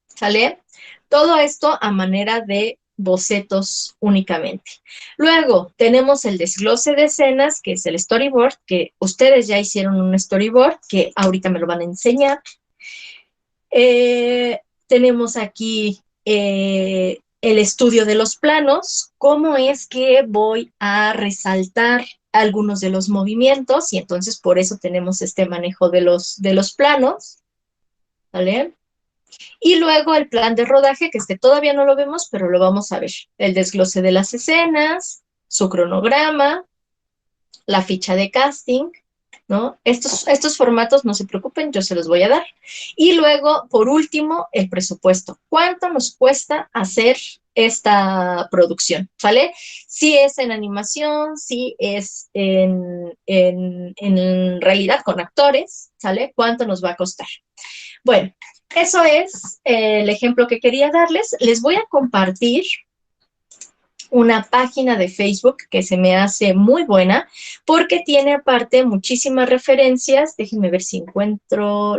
¿sale? Todo esto a manera de bocetos únicamente. Luego tenemos el desglose de escenas, que es el storyboard, que ustedes ya hicieron un storyboard, que ahorita me lo van a enseñar. Tenemos aquí el estudio de los planos, cómo es que voy a resaltar algunos de los movimientos, y entonces por eso tenemos este manejo de los planos, ¿vale? Y luego el plan de rodaje, que todavía no lo vemos, pero lo vamos a ver. El desglose de las escenas, su cronograma, la ficha de casting, ¿no? Estos formatos, no se preocupen, yo se los voy a dar. Y luego, por último, el presupuesto. ¿Cuánto nos cuesta hacer esta producción? ¿Sale? Si es en animación, si es en realidad con actores, ¿sale? ¿Cuánto nos va a costar? Bueno, eso es el ejemplo que quería darles. Les voy a compartir una página de Facebook que se me hace muy buena porque tiene aparte muchísimas referencias. Déjenme ver si encuentro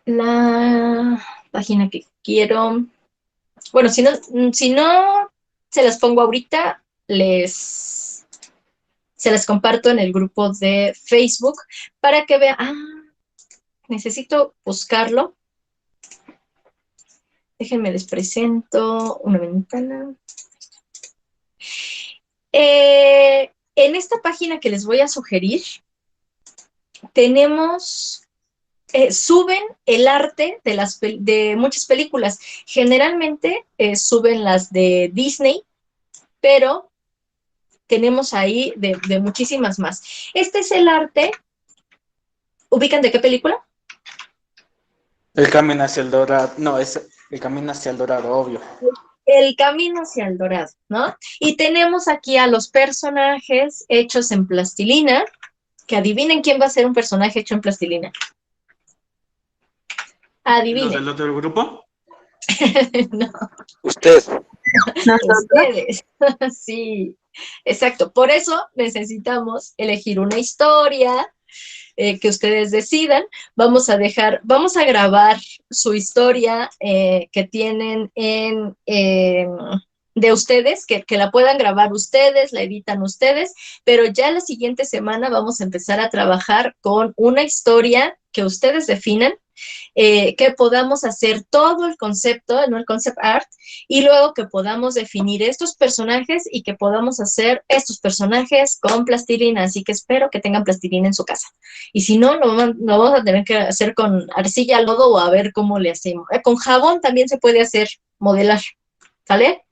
la página que quiero. Bueno, si no se las pongo ahorita, se las comparto en el grupo de Facebook para que vean. Necesito buscarlo. Déjenme les presento una ventana. En esta página que les voy a sugerir, suben el arte de muchas películas. Generalmente suben las de Disney, pero tenemos ahí de muchísimas más. Este es el arte. ¿Ubican de qué película? El camino hacia el dorado. No, es el camino hacia el dorado, obvio. El camino hacia el dorado, ¿no? Y tenemos aquí a los personajes hechos en plastilina, que adivinen quién va a ser un personaje hecho en plastilina. Adivinen. ¿Los del otro grupo? No. Usted. Ustedes. Sí, exacto. Por eso necesitamos elegir una historia que ustedes decidan. Vamos a grabar su historia que tienen de ustedes, que la puedan grabar ustedes, la editan ustedes, pero ya la siguiente semana vamos a empezar a trabajar con una historia que ustedes definan, que podamos hacer todo el concepto, ¿no? El concept art, y luego que podamos definir estos personajes y que podamos hacer estos personajes con plastilina. Así que espero que tengan plastilina en su casa. Y si no, lo vamos a tener que hacer con arcilla, lodo o a ver cómo le hacemos. Con jabón también se puede hacer, modelar, ¿sale?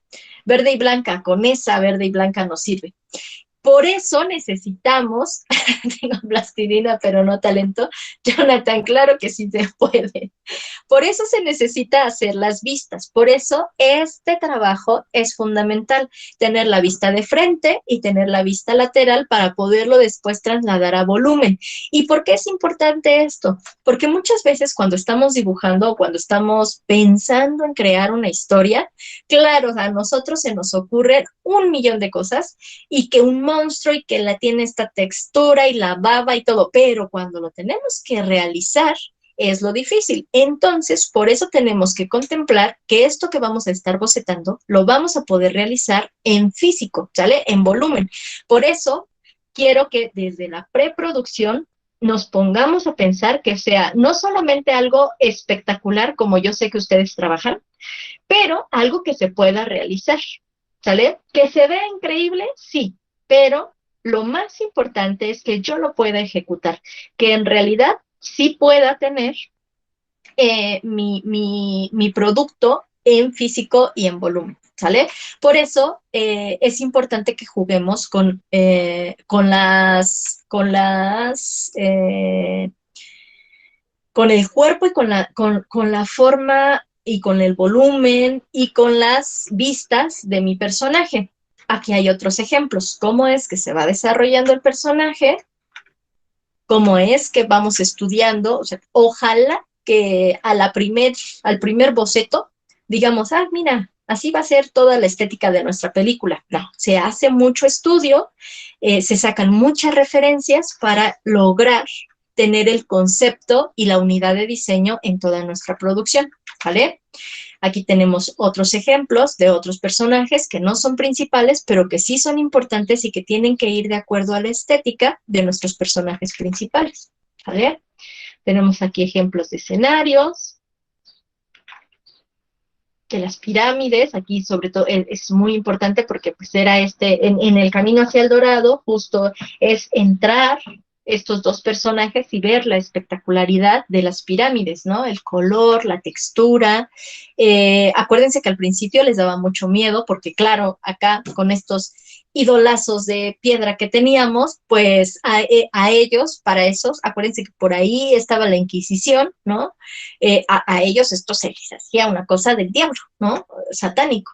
Verde y blanca, con esa verde y blanca nos sirve. Por eso necesitamos, tengo plastilina pero no talento, Jonathan, claro que sí se puede. Por eso se necesita hacer las vistas, por eso este trabajo es fundamental, tener la vista de frente y tener la vista lateral para poderlo después trasladar a volumen. ¿Y por qué es importante esto? Porque muchas veces cuando estamos dibujando o cuando estamos pensando en crear una historia, claro, a nosotros se nos ocurren 1,000,000 de cosas y que un monstruo y que tiene esta textura y la baba y todo, pero cuando lo tenemos que realizar es lo difícil. Entonces, por eso tenemos que contemplar que esto que vamos a estar bocetando lo vamos a poder realizar en físico, ¿sale? En volumen. Por eso quiero que desde la preproducción nos pongamos a pensar que sea no solamente algo espectacular, como yo sé que ustedes trabajan, pero algo que se pueda realizar, ¿sale? Que se vea increíble, sí, pero lo más importante es que yo lo pueda ejecutar, que en realidad sí pueda tener mi producto en físico y en volumen, ¿sale? Por eso es importante que juguemos con el cuerpo y con la forma y con el volumen y con las vistas de mi personaje. Aquí hay otros ejemplos. ¿Cómo es que se va desarrollando el personaje? ¿Cómo es que vamos estudiando? O sea, ojalá que al primer boceto digamos, mira, así va a ser toda la estética de nuestra película. No, se hace mucho estudio, se sacan muchas referencias para lograr tener el concepto y la unidad de diseño en toda nuestra producción, ¿vale? Aquí tenemos otros ejemplos de otros personajes que no son principales, pero que sí son importantes y que tienen que ir de acuerdo a la estética de nuestros personajes principales, ¿vale? Tenemos aquí ejemplos de escenarios, de las pirámides. Aquí sobre todo es muy importante porque pues era en el camino hacia el Dorado, justo es entrar estos dos personajes y ver la espectacularidad de las pirámides, ¿no? El color, la textura. Acuérdense que al principio les daba mucho miedo porque, claro, acá con estos idolazos de piedra que teníamos, pues a ellos, para esos, acuérdense que por ahí estaba la Inquisición, ¿no? A ellos esto se les hacía una cosa del diablo, ¿no? Satánico.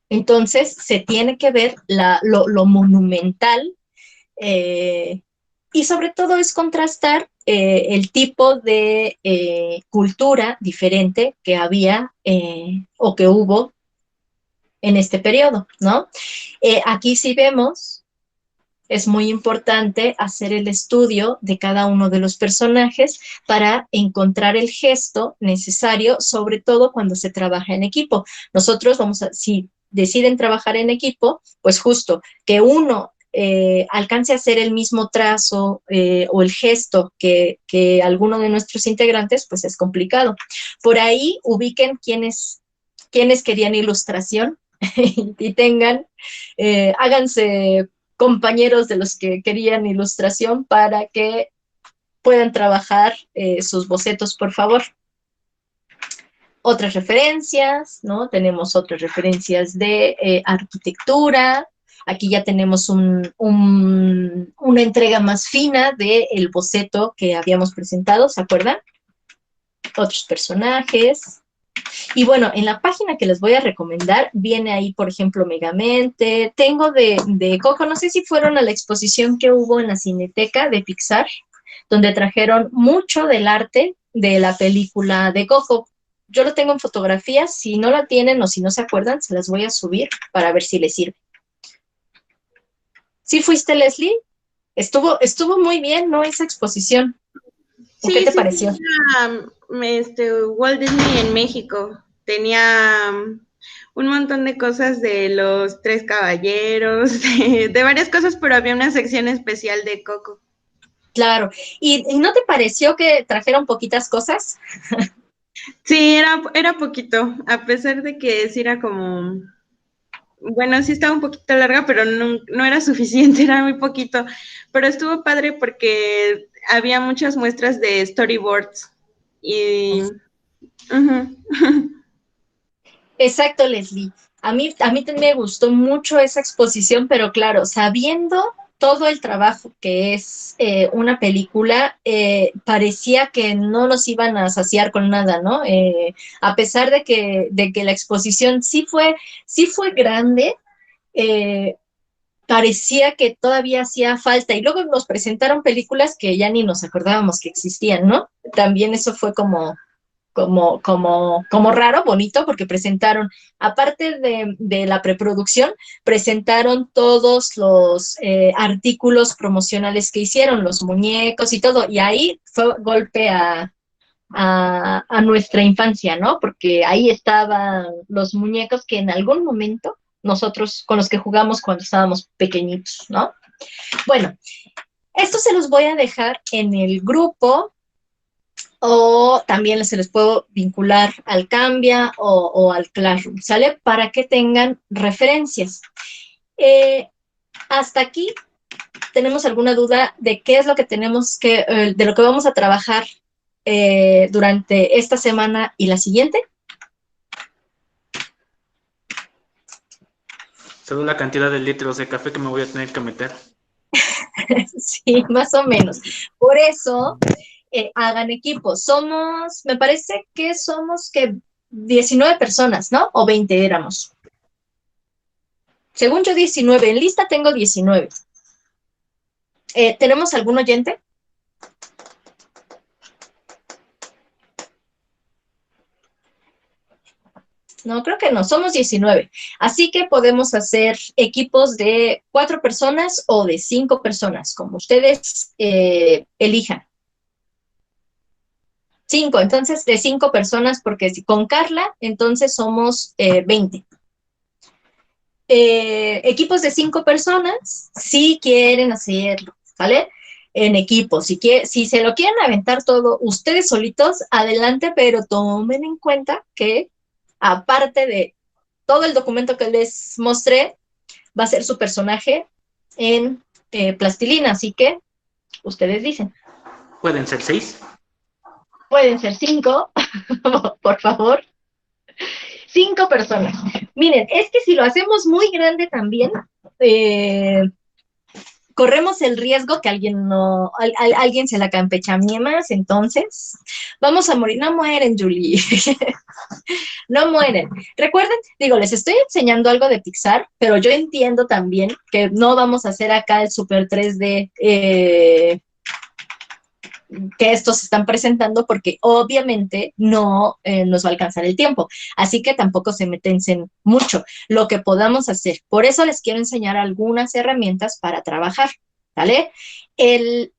Entonces se tiene que ver lo monumental, y sobre todo es contrastar el tipo de cultura diferente que había o que hubo en este periodo, ¿no? Aquí sí vemos, es muy importante hacer el estudio de cada uno de los personajes para encontrar el gesto necesario, sobre todo cuando se trabaja en equipo. Nosotros si deciden trabajar en equipo, pues justo que uno alcance a hacer el mismo trazo o el gesto que alguno de nuestros integrantes, pues es complicado. Por ahí ubiquen quienes querían ilustración y tengan, háganse compañeros de los que querían ilustración para que puedan trabajar sus bocetos, por favor. Otras referencias, ¿no? Tenemos otras referencias de arquitectura. Aquí ya tenemos una entrega más fina del boceto que habíamos presentado, ¿se acuerdan? Otros personajes. Y bueno, en la página que les voy a recomendar, viene ahí, por ejemplo, Megamente. Tengo de Coco, no sé si fueron a la exposición que hubo en la Cineteca de Pixar, donde trajeron mucho del arte de la película de Coco. Yo lo tengo en fotografías, si no la tienen o si no se acuerdan, se las voy a subir para ver si les sirve. ¿Sí fuiste, Leslie? Estuvo muy bien, ¿no? Esa exposición. Sí, ¿Qué te sí, pareció? Walt Disney en México. Tenía un montón de cosas de los Tres Caballeros, de varias cosas, pero había una sección especial de Coco. Claro. ¿Y no te pareció que trajeron poquitas cosas? Sí, era poquito, a pesar de que sí era como, bueno, sí estaba un poquito larga, pero no era suficiente, era muy poquito. Pero estuvo padre porque había muchas muestras de storyboards y... Uh-huh. Exacto, Leslie. A mí también me gustó mucho esa exposición, pero claro, sabiendo todo el trabajo que es una película, parecía que no nos iban a saciar con nada, ¿no? A pesar de que la exposición sí fue grande, eh, parecía que todavía hacía falta. Y luego nos presentaron películas que ya ni nos acordábamos que existían, ¿no? También eso fue como raro, bonito, porque presentaron, aparte de la preproducción, presentaron todos los artículos promocionales que hicieron, los muñecos y todo, y ahí fue golpe a nuestra infancia, ¿no? Porque ahí estaban los muñecos que en algún momento nosotros, con los que jugamos cuando estábamos pequeñitos, ¿no? Bueno, esto se los voy a dejar en el grupo, o también se les puedo vincular al Cambia o al Classroom, ¿sale? Para que tengan referencias. Hasta aquí, ¿tenemos alguna duda de qué es lo que de lo que vamos a trabajar durante esta semana y la siguiente? Solo la cantidad de litros de café que me voy a tener que meter. Sí, más o menos. Por eso, hagan equipo. Me parece que somos 19 personas, ¿no? O 20 éramos. Según yo, 19. En lista tengo 19. ¿Tenemos algún oyente? No, creo que no, somos 19. Así que podemos hacer equipos de 4 personas o de 5 personas, como ustedes elijan. 5, entonces de 5 personas, porque si con Carla, entonces somos 20. Equipos de 5 personas, si quieren hacerlo, ¿vale? En equipo, si se lo quieren aventar todo ustedes solitos, adelante, pero tomen en cuenta que aparte de todo el documento que les mostré, va a ser su personaje en plastilina, así que ustedes dicen. Pueden ser 6. Pueden ser 5, por favor. 5 personas. Miren, es que si lo hacemos muy grande también, corremos el riesgo que alguien se la campechamie más, entonces vamos a morir. No mueren, Julie. No mueren. Recuerden, digo, les estoy enseñando algo de Pixar, pero yo entiendo también que no vamos a hacer acá el Super 3D que estos están presentando, porque obviamente no nos va a alcanzar el tiempo, así que tampoco se metense mucho lo que podamos hacer. Por eso les quiero enseñar algunas herramientas para trabajar, ¿vale? El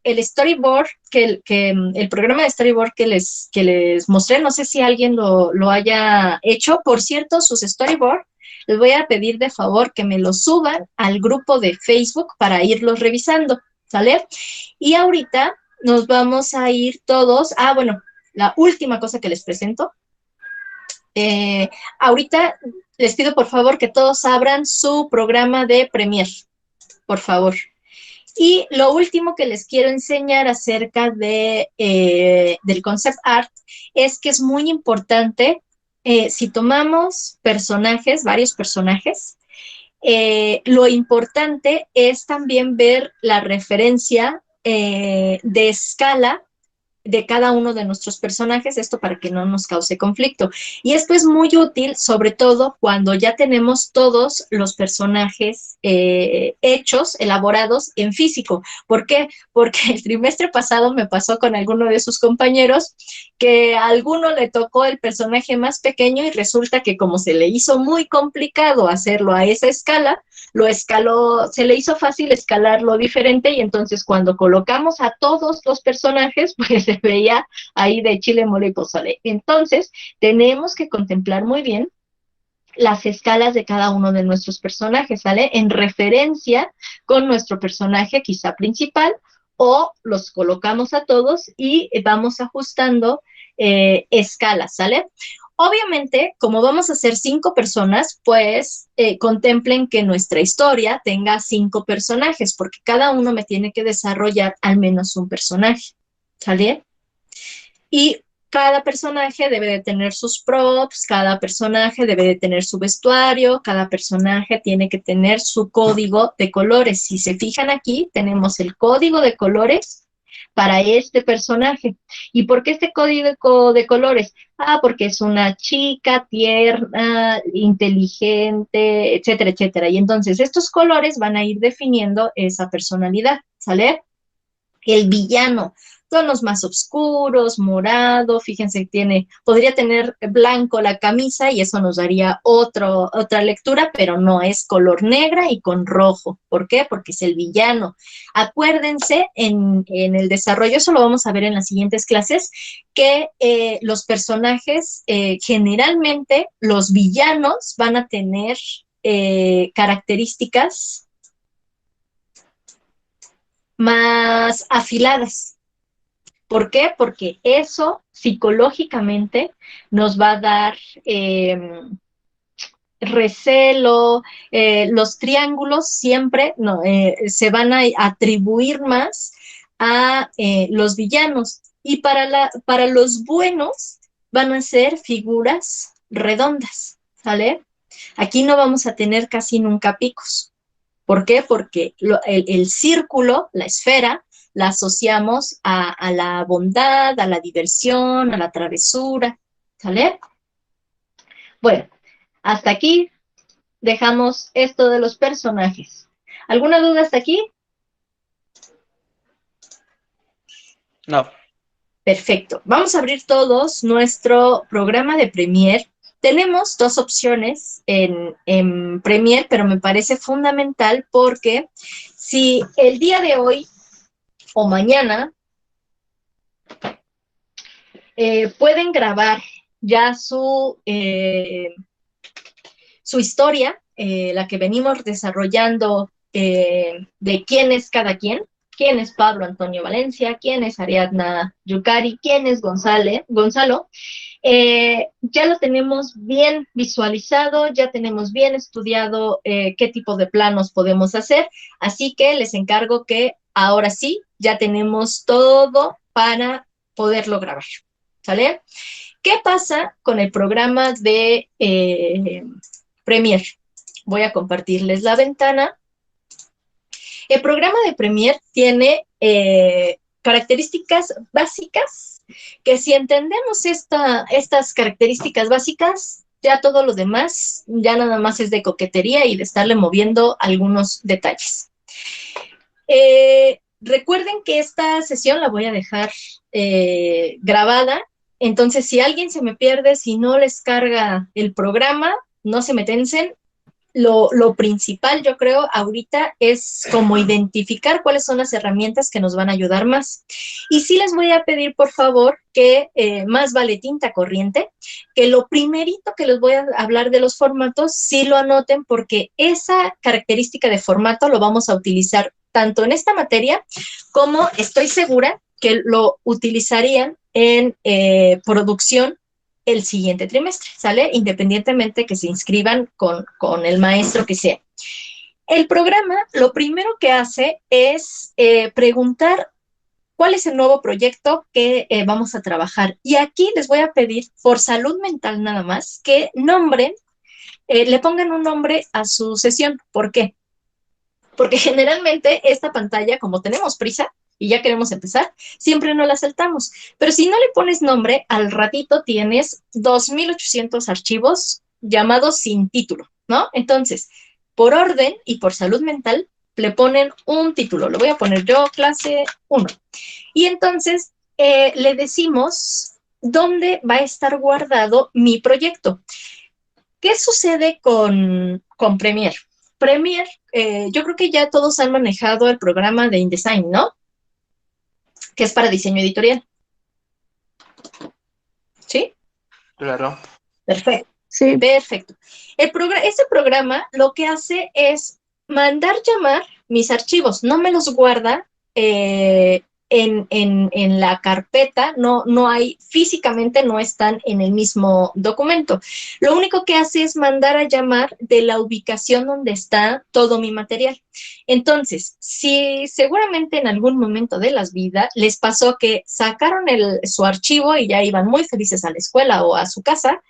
storyboard, el programa de storyboard que les mostré, no sé si alguien lo haya hecho. Por cierto, sus storyboard, les voy a pedir de favor que me los suban al grupo de Facebook para irlos revisando, ¿sale? Y ahorita nos vamos a ir todos. Bueno, la última cosa que les presento. Ahorita les pido por favor que todos abran su programa de Premiere, por favor. Y lo último que les quiero enseñar acerca del concept art es que es muy importante, si tomamos personajes, varios personajes, lo importante es también ver la referencia de escala de cada uno de nuestros personajes, esto para que no nos cause conflicto. Y esto es muy útil, sobre todo cuando ya tenemos todos los personajes hechos, elaborados en físico. ¿Por qué? Porque el trimestre pasado me pasó con alguno de sus compañeros que a alguno le tocó el personaje más pequeño y resulta que como se le hizo muy complicado hacerlo a esa escala, lo escaló, se le hizo fácil escalarlo diferente y entonces cuando colocamos a todos los personajes, pues se veía ahí de chile, mole y pozole. Entonces, tenemos que contemplar muy bien las escalas de cada uno de nuestros personajes, ¿sale? En referencia con nuestro personaje quizá principal, o los colocamos a todos y vamos ajustando escalas, ¿sale? Obviamente, como vamos a ser 5 personas, pues contemplen que nuestra historia tenga 5 personajes, porque cada uno me tiene que desarrollar al menos un personaje, ¿sale? Y cada personaje debe de tener sus props, cada personaje debe de tener su vestuario, cada personaje tiene que tener su código de colores. Si se fijan aquí, tenemos el código de colores para este personaje. ¿Y por qué este código de colores? Porque es una chica tierna, inteligente, etcétera, etcétera. Y entonces estos colores van a ir definiendo esa personalidad, ¿sale? El villano, tonos más oscuros, morado, fíjense, podría tener blanco la camisa y eso nos daría otra lectura, pero no es color negra y con rojo. ¿Por qué? Porque es el villano. Acuérdense, en el desarrollo, eso lo vamos a ver en las siguientes clases, que los personajes, generalmente los villanos van a tener características más afiladas. ¿Por qué? Porque eso psicológicamente nos va a dar recelo. Los triángulos siempre se van a atribuir más a los villanos, y para los buenos van a ser figuras redondas, ¿sale? Aquí no vamos a tener casi nunca picos. ¿Por qué? Porque el círculo, la esfera, la asociamos a la bondad, a la diversión, a la travesura, ¿sale? Bueno, hasta aquí dejamos esto de los personajes. ¿Alguna duda hasta aquí? No. Perfecto. Vamos a abrir todos nuestro programa de Premiere Tenemos dos opciones en Premiere, pero me parece fundamental porque si el día de hoy o mañana pueden grabar ya su historia, la que venimos desarrollando de quién es cada quien, quién es Pablo Antonio Valencia, quién es Ariadna Yucari, quién es Gonzalo. Ya lo tenemos bien visualizado, ya tenemos bien estudiado qué tipo de planos podemos hacer, así que les encargo que ahora sí, ya tenemos todo para poderlo grabar, ¿sale? ¿Qué pasa con el programa de Premiere? Voy a compartirles la ventana. El programa de Premiere tiene características básicas que si entendemos estas características básicas, ya todo lo demás ya nada más es de coquetería y de estarle moviendo algunos detalles. Recuerden que esta sesión la voy a dejar grabada, entonces si alguien se me pierde, si no les carga el programa, no se me tensen. Lo principal, yo creo, ahorita es como identificar cuáles son las herramientas que nos van a ayudar más. Y sí les voy a pedir, por favor, que más vale tinta corriente, que lo primerito que les voy a hablar de los formatos, sí lo anoten, porque esa característica de formato lo vamos a utilizar tanto en esta materia como estoy segura que lo utilizarían en producción el siguiente trimestre, ¿sale? Independientemente que se inscriban con el maestro que sea. El programa lo primero que hace es preguntar cuál es el nuevo proyecto que vamos a trabajar. Y aquí les voy a pedir, por salud mental nada más, que nombren, le pongan un nombre a su sesión. ¿Por qué? Porque generalmente esta pantalla, como tenemos prisa, y ya queremos empezar, siempre no la saltamos. Pero si no le pones nombre, al ratito tienes 2,800 archivos llamados sin título, ¿no? Entonces, por orden y por salud mental, le ponen un título. Lo voy a poner yo, clase 1. Y entonces le decimos dónde va a estar guardado mi proyecto. ¿Qué sucede con Premiere? Premiere, yo creo que ya todos han manejado el programa de InDesign, ¿no? Que es para diseño editorial. ¿Sí? Claro. Perfecto. Sí. Perfecto. Este programa lo que hace es mandar llamar mis archivos, no me los guarda en la carpeta, no hay, físicamente no están en el mismo documento. Lo único que hace es mandar a llamar de la ubicación donde está todo mi material. Entonces, si seguramente en algún momento de las vidas les pasó que sacaron su archivo y ya iban muy felices a la escuela o a su casa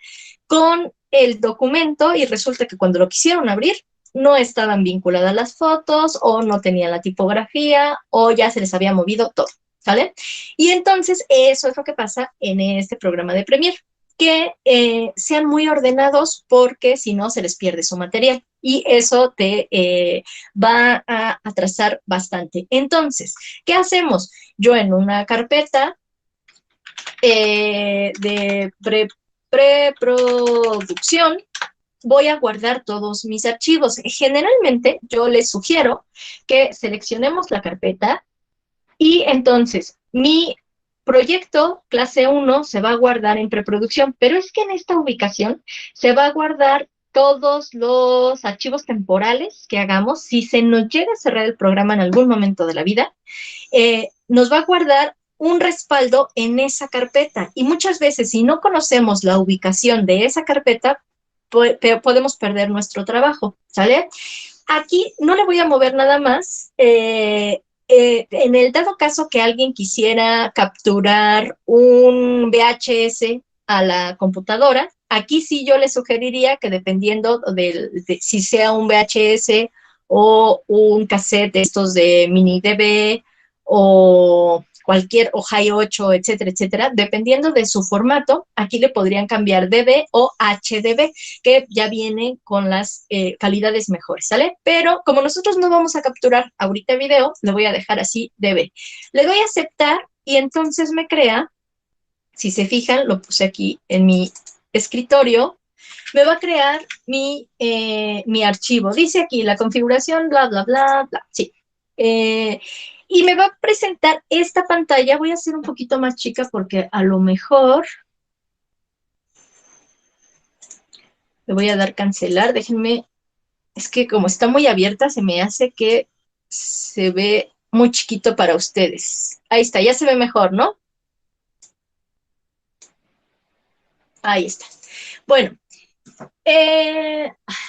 con el documento y resulta que cuando lo quisieron abrir no estaban vinculadas las fotos o no tenían la tipografía o ya se les había movido todo, ¿sale? Y entonces eso es lo que pasa en este programa de Premiere, que sean muy ordenados porque si no se les pierde su material y eso te va a atrasar bastante. Entonces, ¿qué hacemos? Yo en una carpeta de preproducción voy a guardar todos mis archivos. Generalmente yo les sugiero que seleccionemos la carpeta y entonces mi proyecto clase 1 se va a guardar en preproducción, pero es que en esta ubicación se va a guardar todos los archivos temporales que hagamos. Si se nos llega a cerrar el programa en algún momento de la vida, nos va a guardar un respaldo en esa carpeta y muchas veces si no conocemos la ubicación de esa carpeta podemos perder nuestro trabajo, ¿sale? Aquí no le voy a mover nada más. En el dado caso que alguien quisiera capturar un VHS a la computadora, aquí sí yo le sugeriría que dependiendo de si sea un VHS o un cassette de estos de mini DV o cualquier, o High 8, etcétera, etcétera, dependiendo de su formato, aquí le podrían cambiar DV o HDV, que ya vienen con las calidades mejores, ¿sale? Pero como nosotros no vamos a capturar ahorita video, le voy a dejar así DV. Le doy a aceptar y entonces me crea, si se fijan, lo puse aquí en mi escritorio, me va a crear mi archivo. Dice aquí la configuración, bla, bla, bla, bla, sí. Y me va a presentar esta pantalla. Voy a hacer un poquito más chica porque a lo mejor le voy a dar cancelar. Déjenme, es que como está muy abierta, se me hace que se ve muy chiquito para ustedes. Ahí está, ya se ve mejor, ¿no? Ahí está. Bueno,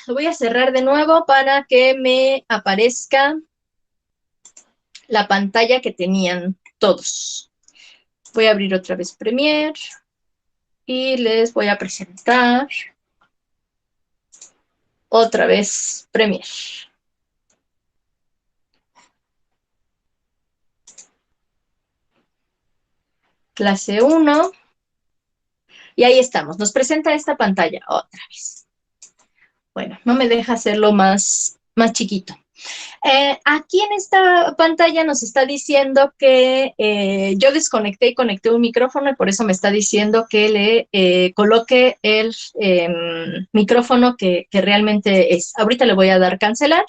lo voy a cerrar de nuevo para que me aparezca la pantalla que tenían todos. Voy a abrir otra vez Premiere y les voy a presentar otra vez Premiere. Clase 1. Y ahí estamos. Nos presenta esta pantalla otra vez. Bueno, no me deja hacerlo más chiquito. Aquí en esta pantalla nos está diciendo que yo desconecté y conecté un micrófono y por eso me está diciendo que le coloque el micrófono que realmente es. Ahorita le voy a dar cancelar.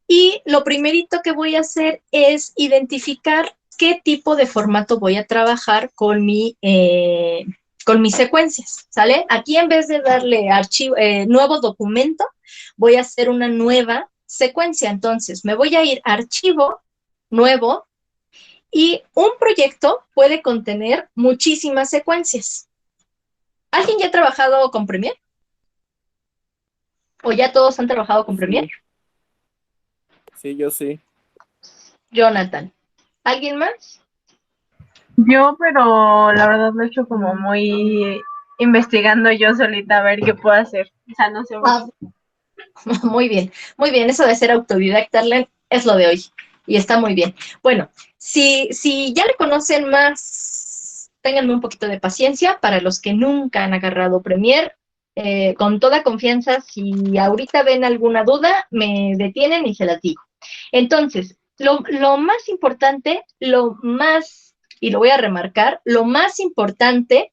Y lo primerito que voy a hacer es identificar qué tipo de formato voy a trabajar con mis secuencias, ¿sale? Aquí en vez de darle archivo, nuevo documento, voy a hacer una nueva secuencia. Entonces, me voy a ir a archivo, nuevo, y un proyecto puede contener muchísimas secuencias. ¿Alguien ya ha trabajado con Premiere? ¿O ya todos han trabajado con Premiere? Sí, yo sí. Jonathan. ¿Alguien más? Yo, pero la verdad lo he hecho como muy investigando yo solita a ver qué puedo hacer. O sea, no sé. Muy bien, eso de ser autodidacta, Arlen, es lo de hoy y está muy bien. Bueno, si ya le conocen más, ténganme un poquito de paciencia. Para los que nunca han agarrado Premiere, con toda confianza, si ahorita ven alguna duda, me detienen y se las digo. Entonces, lo más importante, y lo voy a remarcar, lo más importante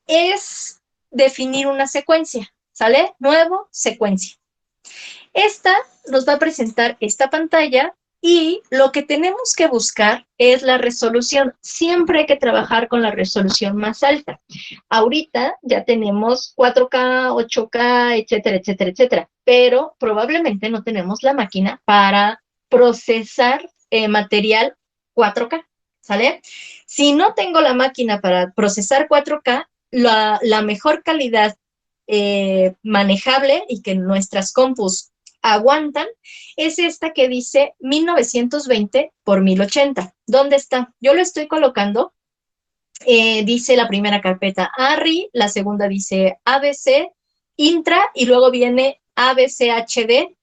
es definir una secuencia, ¿sale? Nuevo, secuencia. Esta nos va a presentar esta pantalla y lo que tenemos que buscar es la resolución. Siempre hay que trabajar con la resolución más alta. Ahorita ya tenemos 4K, 8K, etcétera, etcétera, etcétera, pero probablemente no tenemos la máquina para procesar material 4K, ¿sale? Si no tengo la máquina para procesar 4K, la mejor calidad manejable y que nuestras compus aguantan es esta que dice 1920 por 1080. ¿Dónde está? Yo lo estoy colocando. Dice la primera carpeta ARRI, la segunda dice ABC, Intra, y luego viene ABC HD,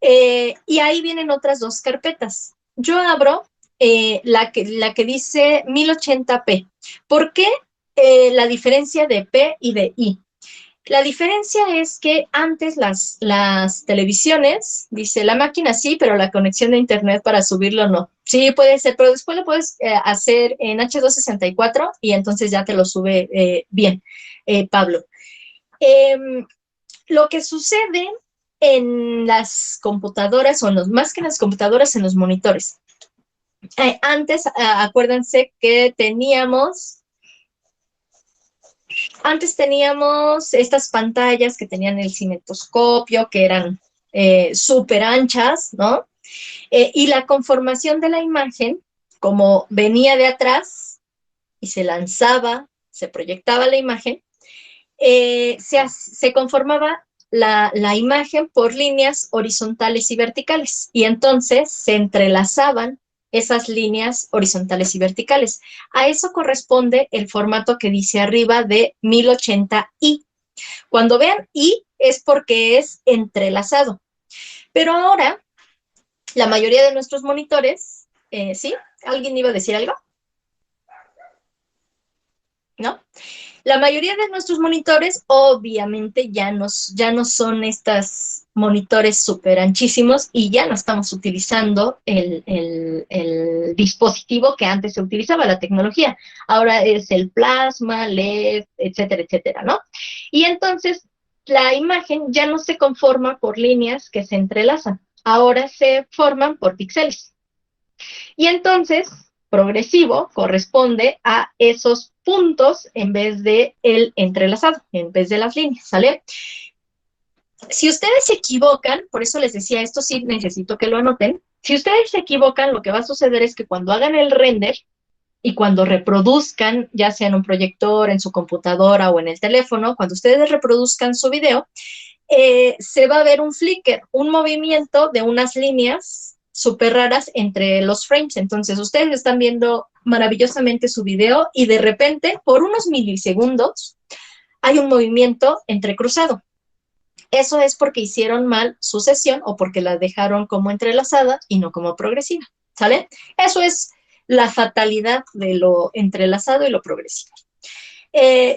y ahí vienen otras dos carpetas. Yo abro la que dice 1080p. ¿Por qué la diferencia de P y de I? La diferencia es que antes las televisiones, dice la máquina sí, pero la conexión de internet para subirlo no. Sí, puede ser, pero después lo puedes hacer en H264 y entonces ya te lo sube bien, Pablo. Lo que sucede en las computadoras, o más que en las computadoras, en los monitores. Antes, acuérdense que antes teníamos estas pantallas que tenían el cinetoscopio, que eran súper anchas, ¿no? Y la conformación de la imagen, como venía de atrás y se lanzaba, se proyectaba la imagen, se conformaba la imagen por líneas horizontales y verticales, y entonces se entrelazaban esas líneas horizontales y verticales. A eso corresponde el formato que dice arriba de 1080i. Cuando vean i es porque es entrelazado. Pero ahora, la mayoría de nuestros monitores, ¿sí? ¿Alguien iba a decir algo? ¿No? La mayoría de nuestros monitores obviamente ya no son estas monitores súper anchísimos y ya no estamos utilizando el dispositivo que antes se utilizaba, la tecnología. Ahora es el plasma, LED, etcétera, etcétera, ¿no? Y entonces la imagen ya no se conforma por líneas que se entrelazan, ahora se forman por píxeles. Y entonces, progresivo corresponde a esos puntos en vez de el entrelazado, en vez de las líneas, ¿sale? Si ustedes se equivocan, por eso les decía, esto sí necesito que lo anoten, si ustedes se equivocan, lo que va a suceder es que cuando hagan el render y cuando reproduzcan, ya sea en un proyector, en su computadora o en el teléfono, cuando ustedes reproduzcan su video, se va a ver un flicker, un movimiento de unas líneas súper raras entre los frames. Entonces, ustedes están viendo maravillosamente su video y de repente, por unos milisegundos, hay un movimiento entrecruzado. Eso es porque hicieron mal su sesión o porque la dejaron como entrelazada y no como progresiva, ¿sale? Eso es la fatalidad de lo entrelazado y lo progresivo.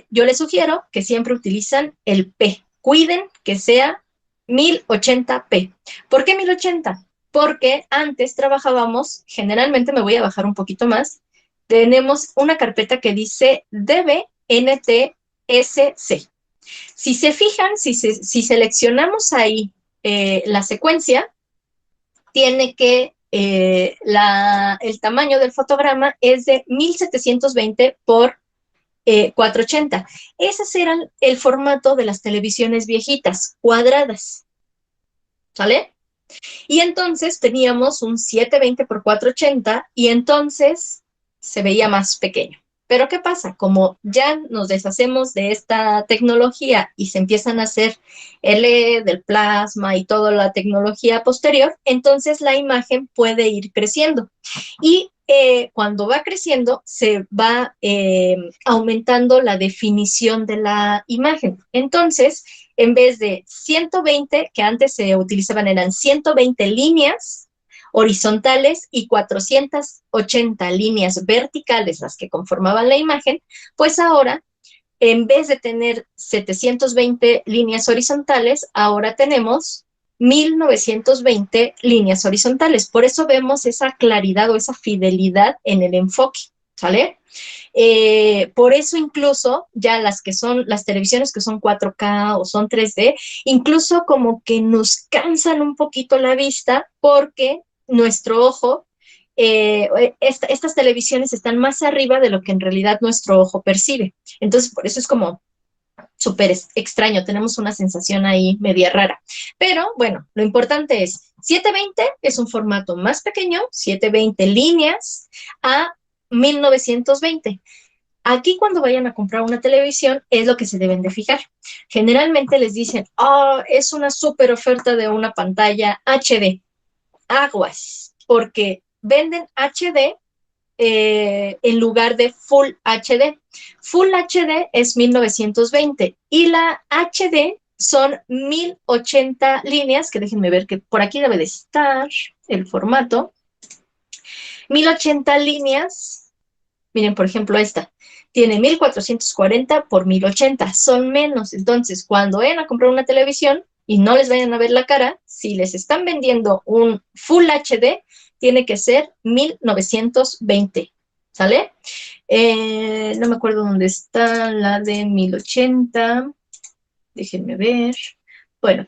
Yo les sugiero que siempre utilizan el P. Cuiden que sea 1080p. ¿Por qué 1080? Porque antes trabajábamos, generalmente me voy a bajar un poquito más, tenemos una carpeta que dice DVNTSC. Si se fijan, si seleccionamos ahí la secuencia, tiene que el tamaño del fotograma es de 1720 por 480. Ese era el formato de las televisiones viejitas, cuadradas, ¿sale? Y entonces teníamos un 720 por 480 y entonces se veía más pequeño. Pero ¿qué pasa? Como ya nos deshacemos de esta tecnología y se empiezan a hacer el LED, el plasma y toda la tecnología posterior, entonces la imagen puede ir creciendo. Y cuando va creciendo, se va aumentando la definición de la imagen. Entonces, en vez de 120, que antes se utilizaban, eran 120 líneas horizontales y 480 líneas verticales, las que conformaban la imagen, pues ahora, en vez de tener 720 líneas horizontales, ahora tenemos 1920 líneas horizontales. Por eso vemos esa claridad o esa fidelidad en el enfoque, ¿sale? Por eso incluso ya las televisiones que son 4K o son 3D, incluso como que nos cansan un poquito la vista porque nuestro ojo, estas televisiones están más arriba de lo que en realidad nuestro ojo percibe. Entonces, por eso es como súper extraño, tenemos una sensación ahí media rara. Pero, bueno, lo importante es, 720 es un formato más pequeño, 720 líneas a 1920. Aquí cuando vayan a comprar una televisión es lo que se deben de fijar. Generalmente les dicen, es una súper oferta de una pantalla HD. Aguas, porque venden HD en lugar de Full HD. Full HD es 1920 y la HD son 1080 líneas, que déjenme ver que por aquí debe de estar el formato. 1080 líneas, miren, por ejemplo, esta tiene 1440 por 1080, son menos. Entonces, cuando vayan a comprar una televisión y no les vayan a ver la cara, si les están vendiendo un Full HD, tiene que ser 1920, ¿sale? No me acuerdo dónde está la de 1080, déjenme ver. Bueno,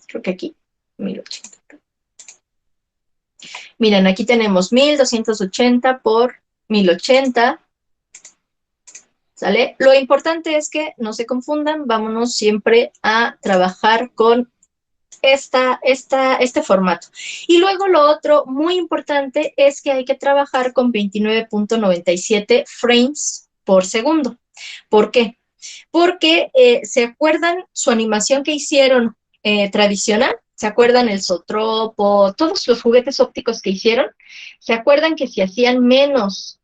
creo que aquí, 1080. Miren, aquí tenemos 1280 por 1080, ¿sale? Lo importante es que no se confundan, vámonos siempre a trabajar con este formato. Y luego lo otro muy importante es que hay que trabajar con 29.97 frames por segundo. ¿Por qué? Porque ¿se acuerdan su animación que hicieron tradicional? ¿Se acuerdan el Zotropo, todos los juguetes ópticos que hicieron? ¿Se acuerdan que si hacían menos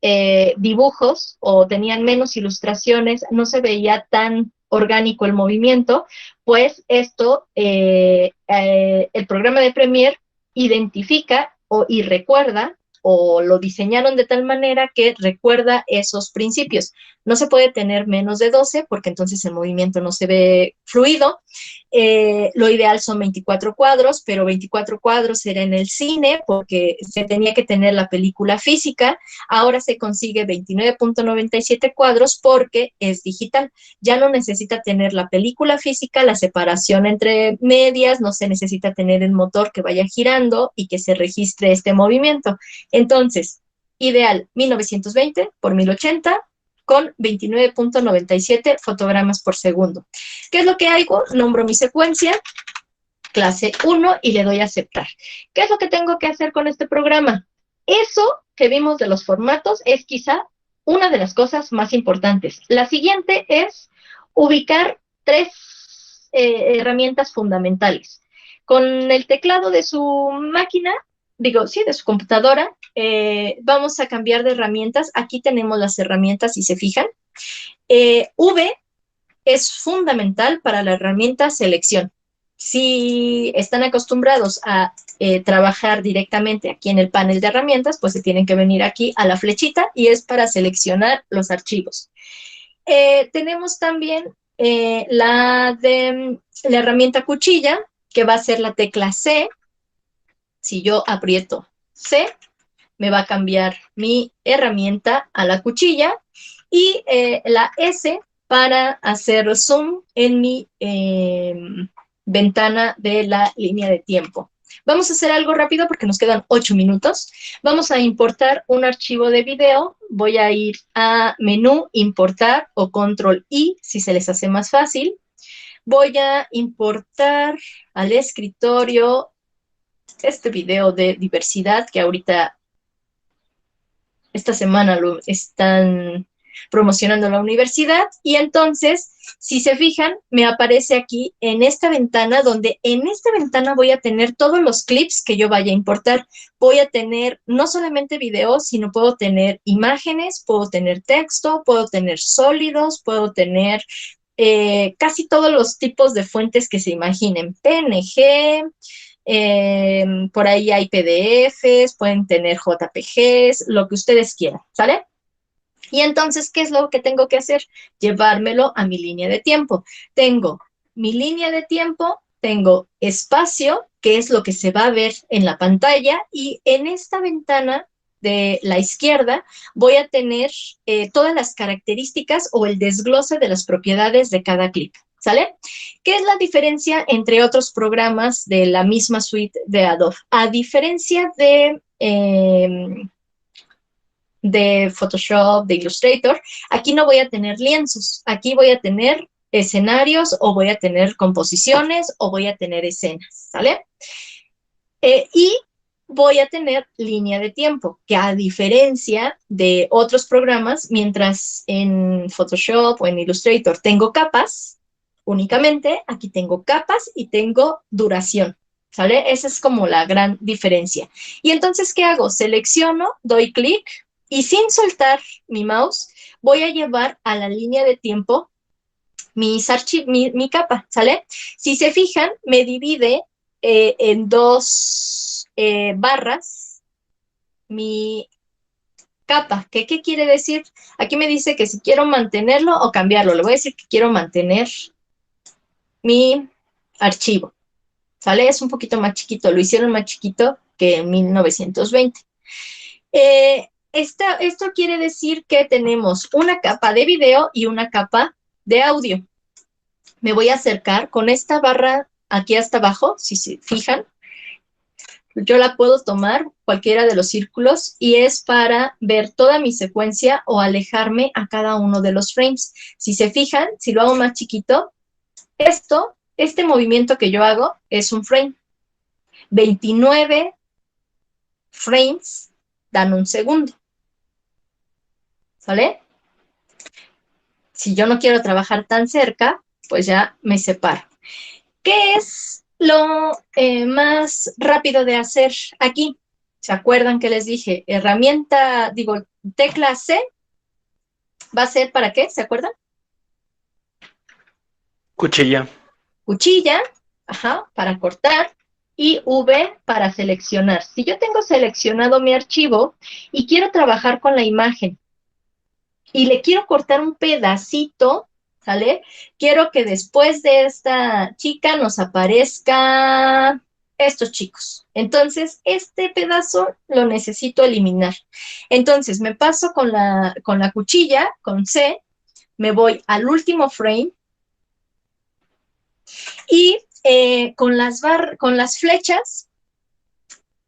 dibujos o tenían menos ilustraciones, no se veía tan orgánico el movimiento? Pues esto, el programa de Premiere identifica y recuerda o lo diseñaron de tal manera que recuerda esos principios. No se puede tener menos de 12 porque entonces el movimiento no se ve fluido. Lo ideal son 24 cuadros, pero 24 cuadros era en el cine porque se tenía que tener la película física. Ahora se consigue 29.97 cuadros porque es digital. Ya no necesita tener la película física, la separación entre medias, no se necesita tener el motor que vaya girando y que se registre este movimiento. Entonces, ideal 1920 por 1080 con 29.97 fotogramas por segundo. ¿Qué es lo que hago? Nombro mi secuencia, clase 1, y le doy a aceptar. ¿Qué es lo que tengo que hacer con este programa? Eso que vimos de los formatos es quizá una de las cosas más importantes. La siguiente es ubicar 3 herramientas fundamentales. Con el teclado de su máquina, de su computadora, vamos a cambiar de herramientas. Aquí tenemos las herramientas, si se fijan. V es fundamental para la herramienta selección. Si están acostumbrados a trabajar directamente aquí en el panel de herramientas, pues se tienen que venir aquí a la flechita y es para seleccionar los archivos. Tenemos también la herramienta cuchilla, que va a ser la tecla C. Si yo aprieto C, me va a cambiar mi herramienta a la cuchilla, y la S para hacer zoom en mi ventana de la línea de tiempo. Vamos a hacer algo rápido porque nos quedan 8 minutos. Vamos a importar un archivo de video. Voy a ir a menú, importar, o control I, si se les hace más fácil. Voy a importar al escritorio este video de diversidad que ahorita, esta semana lo están promocionando la universidad, y entonces, si se fijan, me aparece aquí en esta ventana, donde en esta ventana voy a tener todos los clips que yo vaya a importar. Voy a tener no solamente videos, sino puedo tener imágenes, puedo tener texto, puedo tener sólidos, puedo tener casi todos los tipos de fuentes que se imaginen, PNG, por ahí hay PDFs, pueden tener JPGs, lo que ustedes quieran, ¿sale? Y entonces, ¿qué es lo que tengo que hacer? Llevármelo a mi línea de tiempo. Tengo mi línea de tiempo, tengo espacio, que es lo que se va a ver en la pantalla, y en esta ventana de la izquierda voy a tener todas las características o el desglose de las propiedades de cada clip, ¿sale? ¿Qué es la diferencia entre otros programas de la misma suite de Adobe? A diferencia de Photoshop, de Illustrator, aquí no voy a tener lienzos, aquí voy a tener escenarios, o voy a tener composiciones, o voy a tener escenas, ¿sale? Y voy a tener línea de tiempo, que a diferencia de otros programas, mientras en Photoshop o en Illustrator tengo capas, únicamente aquí tengo capas y tengo duración, ¿sale? Esa es como la gran diferencia. Y entonces, ¿qué hago? Selecciono, doy clic, y sin soltar mi mouse, voy a llevar a la línea de tiempo mi capa, ¿sale? Si se fijan, me divide en 2 barras mi capa. ¿Qué quiere decir? Aquí me dice que si quiero mantenerlo o cambiarlo. Le voy a decir que quiero mantener mi archivo, ¿sale? Es un poquito más chiquito, lo hicieron más chiquito que en 1920. Esto quiere decir que tenemos una capa de video y una capa de audio. Me voy a acercar con esta barra aquí hasta abajo, si se fijan. Yo la puedo tomar, cualquiera de los círculos, y es para ver toda mi secuencia o alejarme a cada uno de los frames. Si se fijan, si lo hago más chiquito, este movimiento que yo hago es un frame. 29 frames dan un segundo, ¿sale? Si yo no quiero trabajar tan cerca, pues ya me separo. ¿Qué es lo más rápido de hacer aquí? ¿Se acuerdan que les dije? Tecla C, ¿va a ser para qué? ¿Se acuerdan? Cuchilla. Cuchilla, ajá, para cortar. y V para seleccionar. Si yo tengo seleccionado mi archivo y quiero trabajar con la imagen y le quiero cortar un pedacito, ¿sale? Quiero que después de esta chica nos aparezca estos chicos. Entonces, este pedazo lo necesito eliminar. Entonces, me paso con la cuchilla, con C, me voy al último frame y con las flechas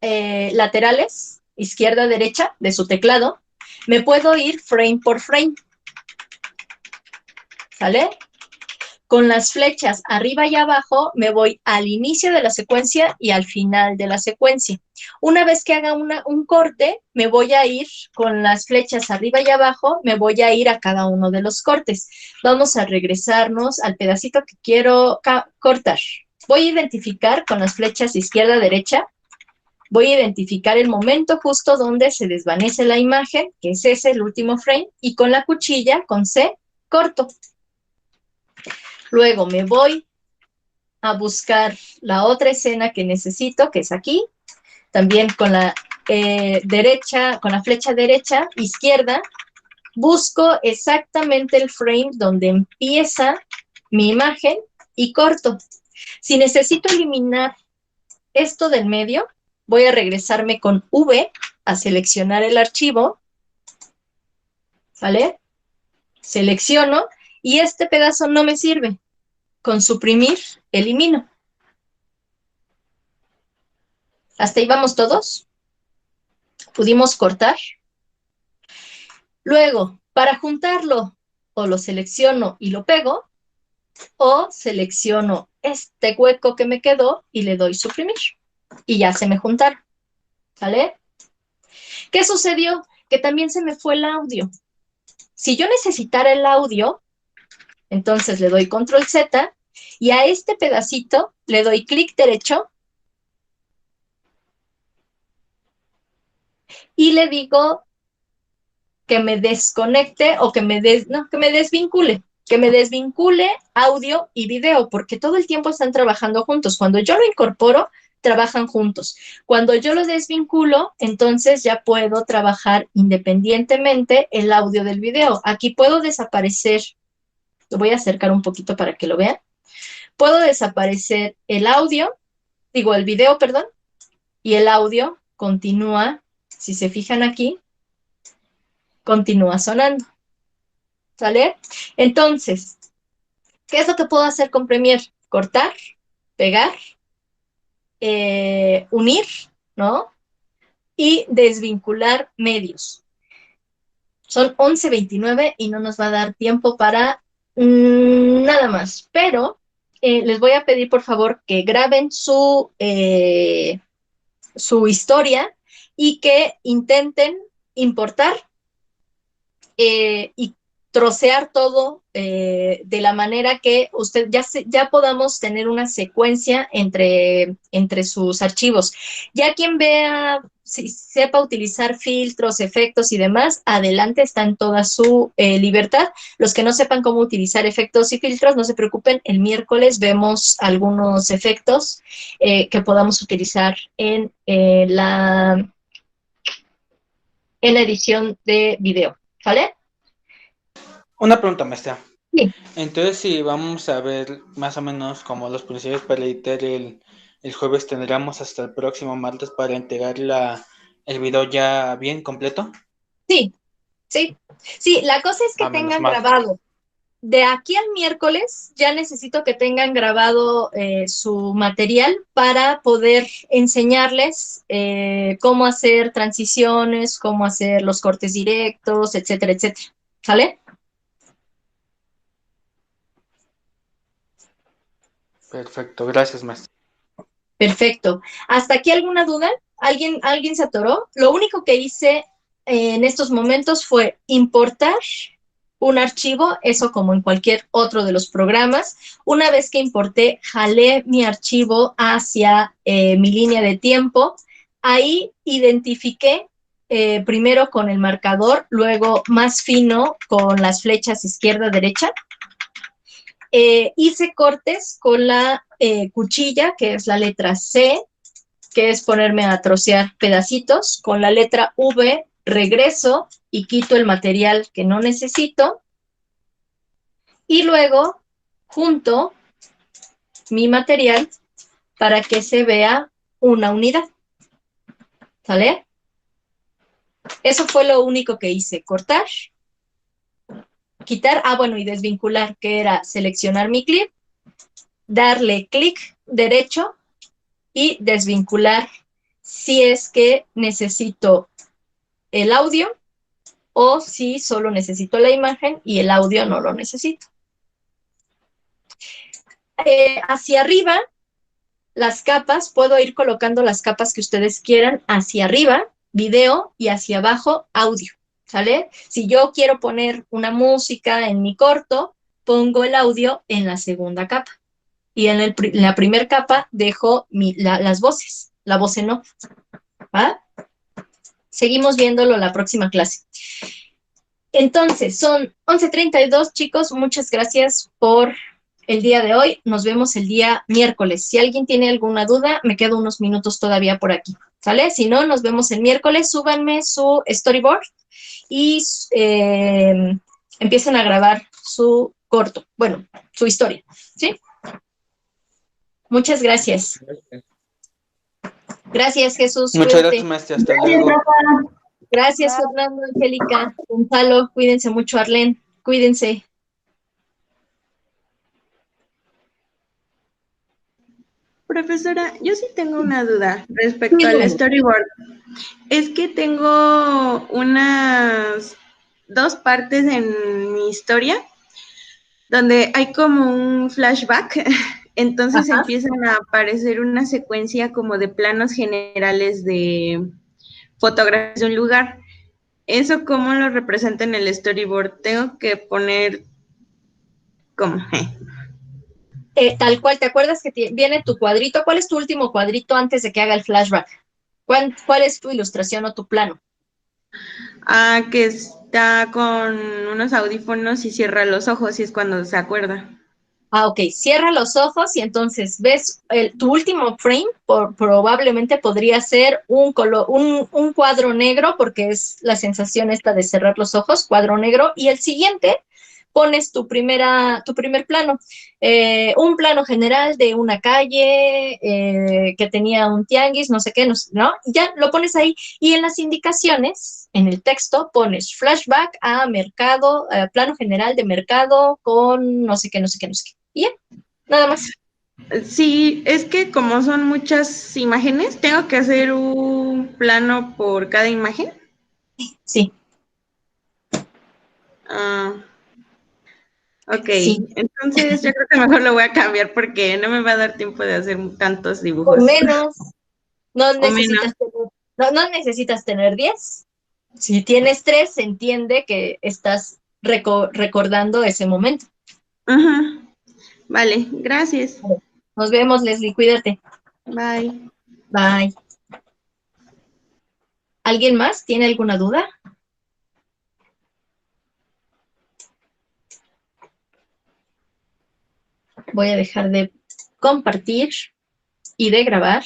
laterales, izquierda, derecha, de su teclado, me puedo ir frame por frame, ¿sale? Con las flechas arriba y abajo me voy al inicio de la secuencia y al final de la secuencia. Una vez que haga un corte, me voy a ir con las flechas arriba y abajo, me voy a ir a cada uno de los cortes. Vamos a regresarnos al pedacito que quiero cortar. Voy a identificar con las flechas izquierda-derecha, voy a identificar el momento justo donde se desvanece la imagen, que es ese, el último frame, y con la cuchilla, con C, corto. Luego me voy a buscar la otra escena que necesito, que es aquí, también con la derecha, con la flecha derecha, izquierda, busco exactamente el frame donde empieza mi imagen y corto. Si necesito eliminar esto del medio, voy a regresarme con V a seleccionar el archivo, ¿vale? Selecciono y este pedazo no me sirve. Con suprimir, elimino. ¿Hasta ahí vamos todos? ¿Pudimos cortar? Luego, para juntarlo, o lo selecciono y lo pego, o selecciono este hueco que me quedó y le doy suprimir. Y ya se me juntaron, ¿vale? ¿Qué sucedió? Que también se me fue el audio. Si yo necesitara el audio, entonces le doy control Z y a este pedacito le doy clic derecho y le digo que me desconecte o que me desvincule. Que me desvincule audio y video, porque todo el tiempo están trabajando juntos. Cuando yo lo incorporo, trabajan juntos. Cuando yo lo desvinculo, entonces ya puedo trabajar independientemente el audio del video. Aquí puedo desaparecer, lo voy a acercar un poquito para que lo vean. Puedo desaparecer el video, perdón, y el audio continúa, si se fijan aquí, continúa sonando. ¿Sale? Entonces, ¿qué es lo que puedo hacer con Premiere? Cortar, pegar, unir, ¿no? Y desvincular medios. Son 11:29 y no nos va a dar tiempo para nada más. Pero les voy a pedir, por favor, que graben su historia y que intenten importar y trocear todo de la manera que usted ya podamos tener una secuencia entre sus archivos. Ya quien vea, si sepa utilizar filtros, efectos y demás, adelante, está en toda su libertad. Los que no sepan cómo utilizar efectos y filtros, no se preocupen, el miércoles vemos algunos efectos que podamos utilizar en la edición de video, ¿vale? Una pregunta, maestra. Sí. Entonces, si vamos a ver más o menos como los principios para editar el jueves, ¿tendremos hasta el próximo martes para entregar el video ya bien completo? Sí, la cosa es que tengan grabado. De aquí al miércoles ya necesito que tengan grabado su material para poder enseñarles cómo hacer transiciones, cómo hacer los cortes directos, etcétera, etcétera. ¿Sale? Perfecto, gracias, maestra. Perfecto. ¿Hasta aquí alguna duda? ¿Alguien se atoró? Lo único que hice en estos momentos fue importar un archivo, eso como en cualquier otro de los programas. Una vez que importé, jalé mi archivo hacia mi línea de tiempo. Ahí identifiqué primero con el marcador, luego más fino con las flechas izquierda-derecha. Hice cortes con la cuchilla, que es la letra C, que es ponerme a trocear pedacitos. Con la letra V regreso y quito el material que no necesito. Y luego junto mi material para que se vea una unidad. ¿Sale? Eso fue lo único que hice. Cortar, quitar, bueno, y desvincular, que era seleccionar mi clip, darle clic derecho y desvincular si es que necesito el audio o si solo necesito la imagen y el audio no lo necesito. Hacia arriba, las capas, puedo ir colocando las capas que ustedes quieran hacia arriba, video, y hacia abajo, audio, ¿sale? Si yo quiero poner una música en mi corto, pongo el audio en la segunda capa. Y en la primera capa dejo las voces, la voz en off, ¿va? Seguimos viéndolo la próxima clase. Entonces, son 11:32, chicos. Muchas gracias por el día de hoy. Nos vemos el día miércoles. Si alguien tiene alguna duda, me quedo unos minutos todavía por aquí, ¿sale? Si no, nos vemos el miércoles. Súbanme su storyboard y empiecen a grabar su corto, bueno, su historia, ¿sí? Muchas gracias. Gracias, Jesús. Muchas Cuídate. gracias, maestra. Hasta luego. Gracias, Fernando, Angélica, Gonzalo. Cuídense mucho, Arlene. Cuídense. Profesora, yo sí tengo una duda respecto al storyboard. Es que tengo unas 2 partes en mi historia donde hay como un flashback, entonces empiezan a aparecer una secuencia como de planos generales de fotografías de un lugar. ¿Eso cómo lo representa en el storyboard? Tengo que poner ¿cómo? Tal cual, ¿te acuerdas que viene tu cuadrito? ¿Cuál es tu último cuadrito antes de que haga el flashback? ¿Cuál es tu ilustración o tu plano? Que está con unos audífonos y cierra los ojos y es cuando se acuerda. Ok, cierra los ojos y entonces ves tu último frame, probablemente podría ser un cuadro negro, porque es la sensación esta de cerrar los ojos, cuadro negro, y el siguiente pones tu primer plano, un plano general de una calle que tenía un tianguis, no sé qué, ¿no? Ya lo pones ahí, y en las indicaciones, en el texto, pones flashback a mercado, plano general de mercado con no sé qué, no sé qué, no sé qué. Y ya, nada más. Sí, es que como son muchas imágenes, tengo que hacer un plano por cada imagen. Sí. Ok, sí. Entonces yo creo que mejor lo voy a cambiar porque no me va a dar tiempo de hacer tantos dibujos. O menos. No necesitas tener 10. Si tienes 3, se entiende que estás recordando ese momento. Vale, gracias. Nos vemos, Leslie, cuídate. Bye. Bye. ¿Alguien más tiene alguna duda? Voy a dejar de compartir y de grabar.